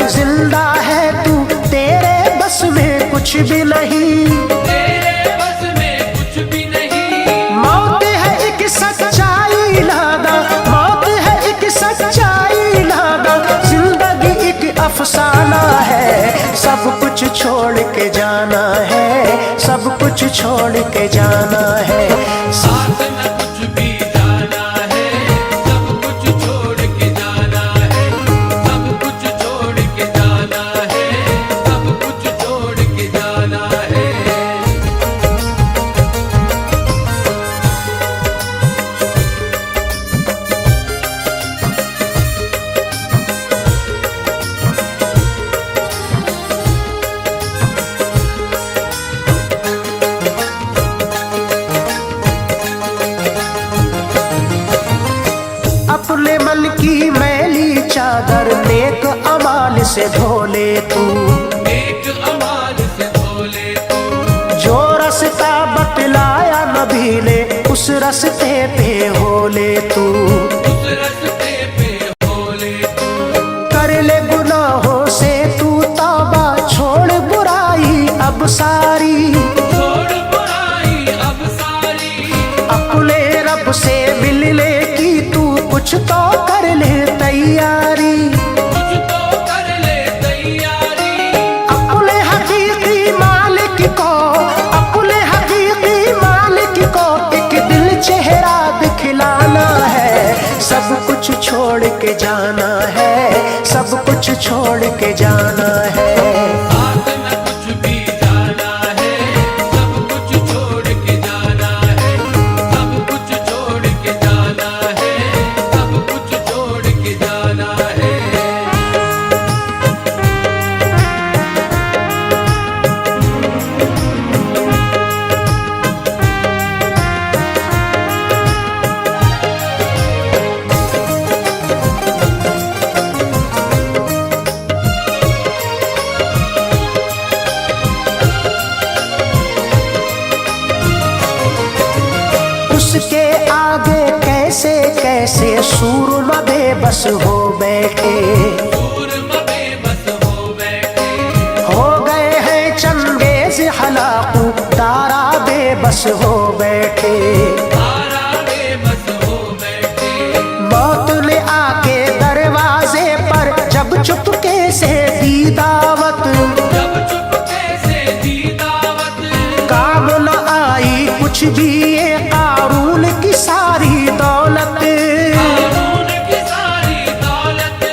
जिंदा है तू, तेरे बस में कुछ भी नहीं, तेरे बस में कुछ भी नहीं। मौत है एक सच्चाई लादा, मौत है एक सच्चाई लादा, जिंदगी एक अफसाना है, सब कुछ छोड़ के जाना है, सब कुछ छोड़ के जाना है। साथ न कुछ भी जाना है, सब कुछ छोड़ के जाना है, सब कुछ छोड़ के जाना है, सब कुछ छोड़ के जाना है। अपने मन की मैली चादर नेक अमाल से धोले तू, नेक अमाल से धोले तू, जो रास्ता बतलाया नबी ने उस रास्ते पे हो ले तू, उस रास्ते पे होले तू। कर ले गुनाहों से तू तौबा, छोड़ बुराई अब सारी, छोड़ बुराई अब सारी, अपने रब से मिलने की तू कुछ तो कर ले तैयारी, कुछ तो कर ले तैयारी। अपने हकीकी मालिक को, अपने हकीकी मालिक को एक दिल चेहरा दिखलाना है, सब कुछ छोड़ के जाना है, सब कुछ छोड़ के जाना है। साथ न कुछ भी जाना है, सब कुछ छोड़ के जाना है, सब कुछ छोड़ के जाना है, सब कुछ छोड़ के जाना है। उसके आगे कैसे कैसे सूरमा बेबस हो बैठे, सूरमा बेबस हो बैठे, हो गए हैं चंगेज हलाकू तारा बेबस हो बैठे, तारा बेबस हो बैठे। मौत ने आके दरवाजे पर जब चुपके से दी दावत, जब चुपके से दी दावत, काम न आई कुछ भी ये कारून की सारी दौलत, कानून की सारी दौलत।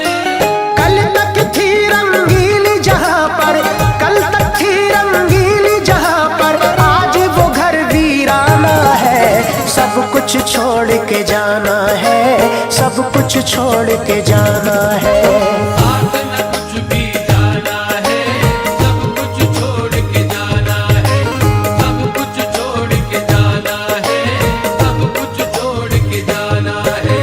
कल तक थी रंगीली जहां पर, कल तक थी रंगीली जहां पर, आज वो घर वीराना है, सब कुछ छोड़ के जाना है, सब कुछ छोड़ के जाना है। साथ न कुछ भी जाना है, सब कुछ छोड़ के जाना है, सब कुछ छोड़ के जाना है, सब कुछ छोड़ के जाना है।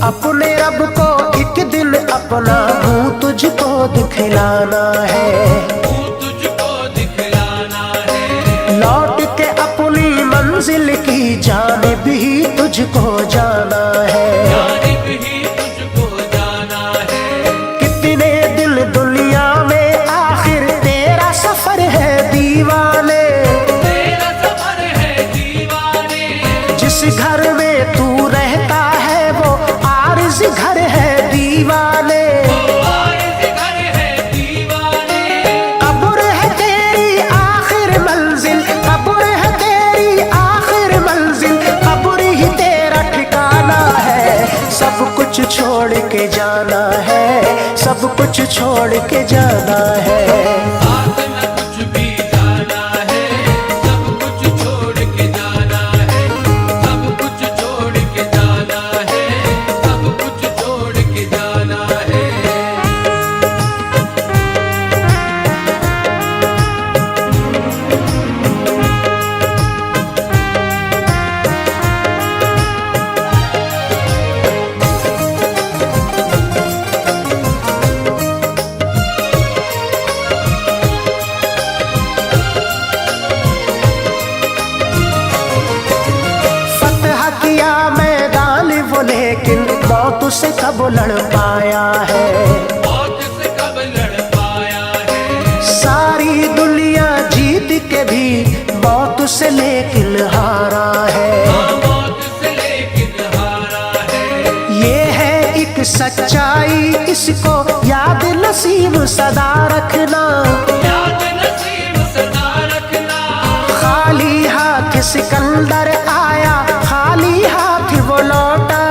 अपने रब को एक दिन अपना मुंह तुझको दिखलाना है, तू तुझको दिखलाना है, लौट के अपनी मंजिल की जानिब ही तुझको जाना है। जानिब ही तुझको जाना है। कितने दिल दुनिया में आखिर तेरा सफर है दीवाने, तेरा सफर है दीवाने, जिस घर में तू रहता है वो आर्ज घर है दीवाने, वो आरिज़ घर है दीवाने। कब्र है तेरी आखिर मंजिल, कब्र है तेरी आखिर मंजिल, कब्र ही तेरा ठिकाना है, सब कुछ छोड़ के जाना है, सब कुछ छोड़ के जाना है। साथ न कुछ भी जाना है, सब कुछ छोड़ के जाना है, सब कुछ छोड़ के जाना है, सब कुछ छोड़ के जाना है। मौत से कब लड़ पाया है, मौत से कब लड़ पाया है। सारी दुनिया जीत के भी मौत से लेकिन हारा है। मौत से लेकिन हारा है। ये है एक सच्चाई, इसको याद नसीब सदा रखना, याद नसीब सदा रखना। खाली हाथ सिकंदर आया, खाली हाथ वो लौटा,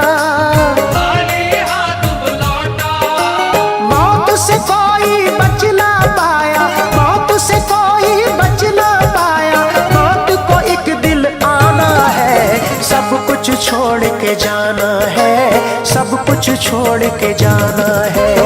खाली हाथ वो लौटा। मौत से कोई बच ना पाया, मौत से कोई बच ना पाया। मौत को एक दिन आना है, सब कुछ छोड़ के जाना है, सब कुछ छोड़ के जाना है।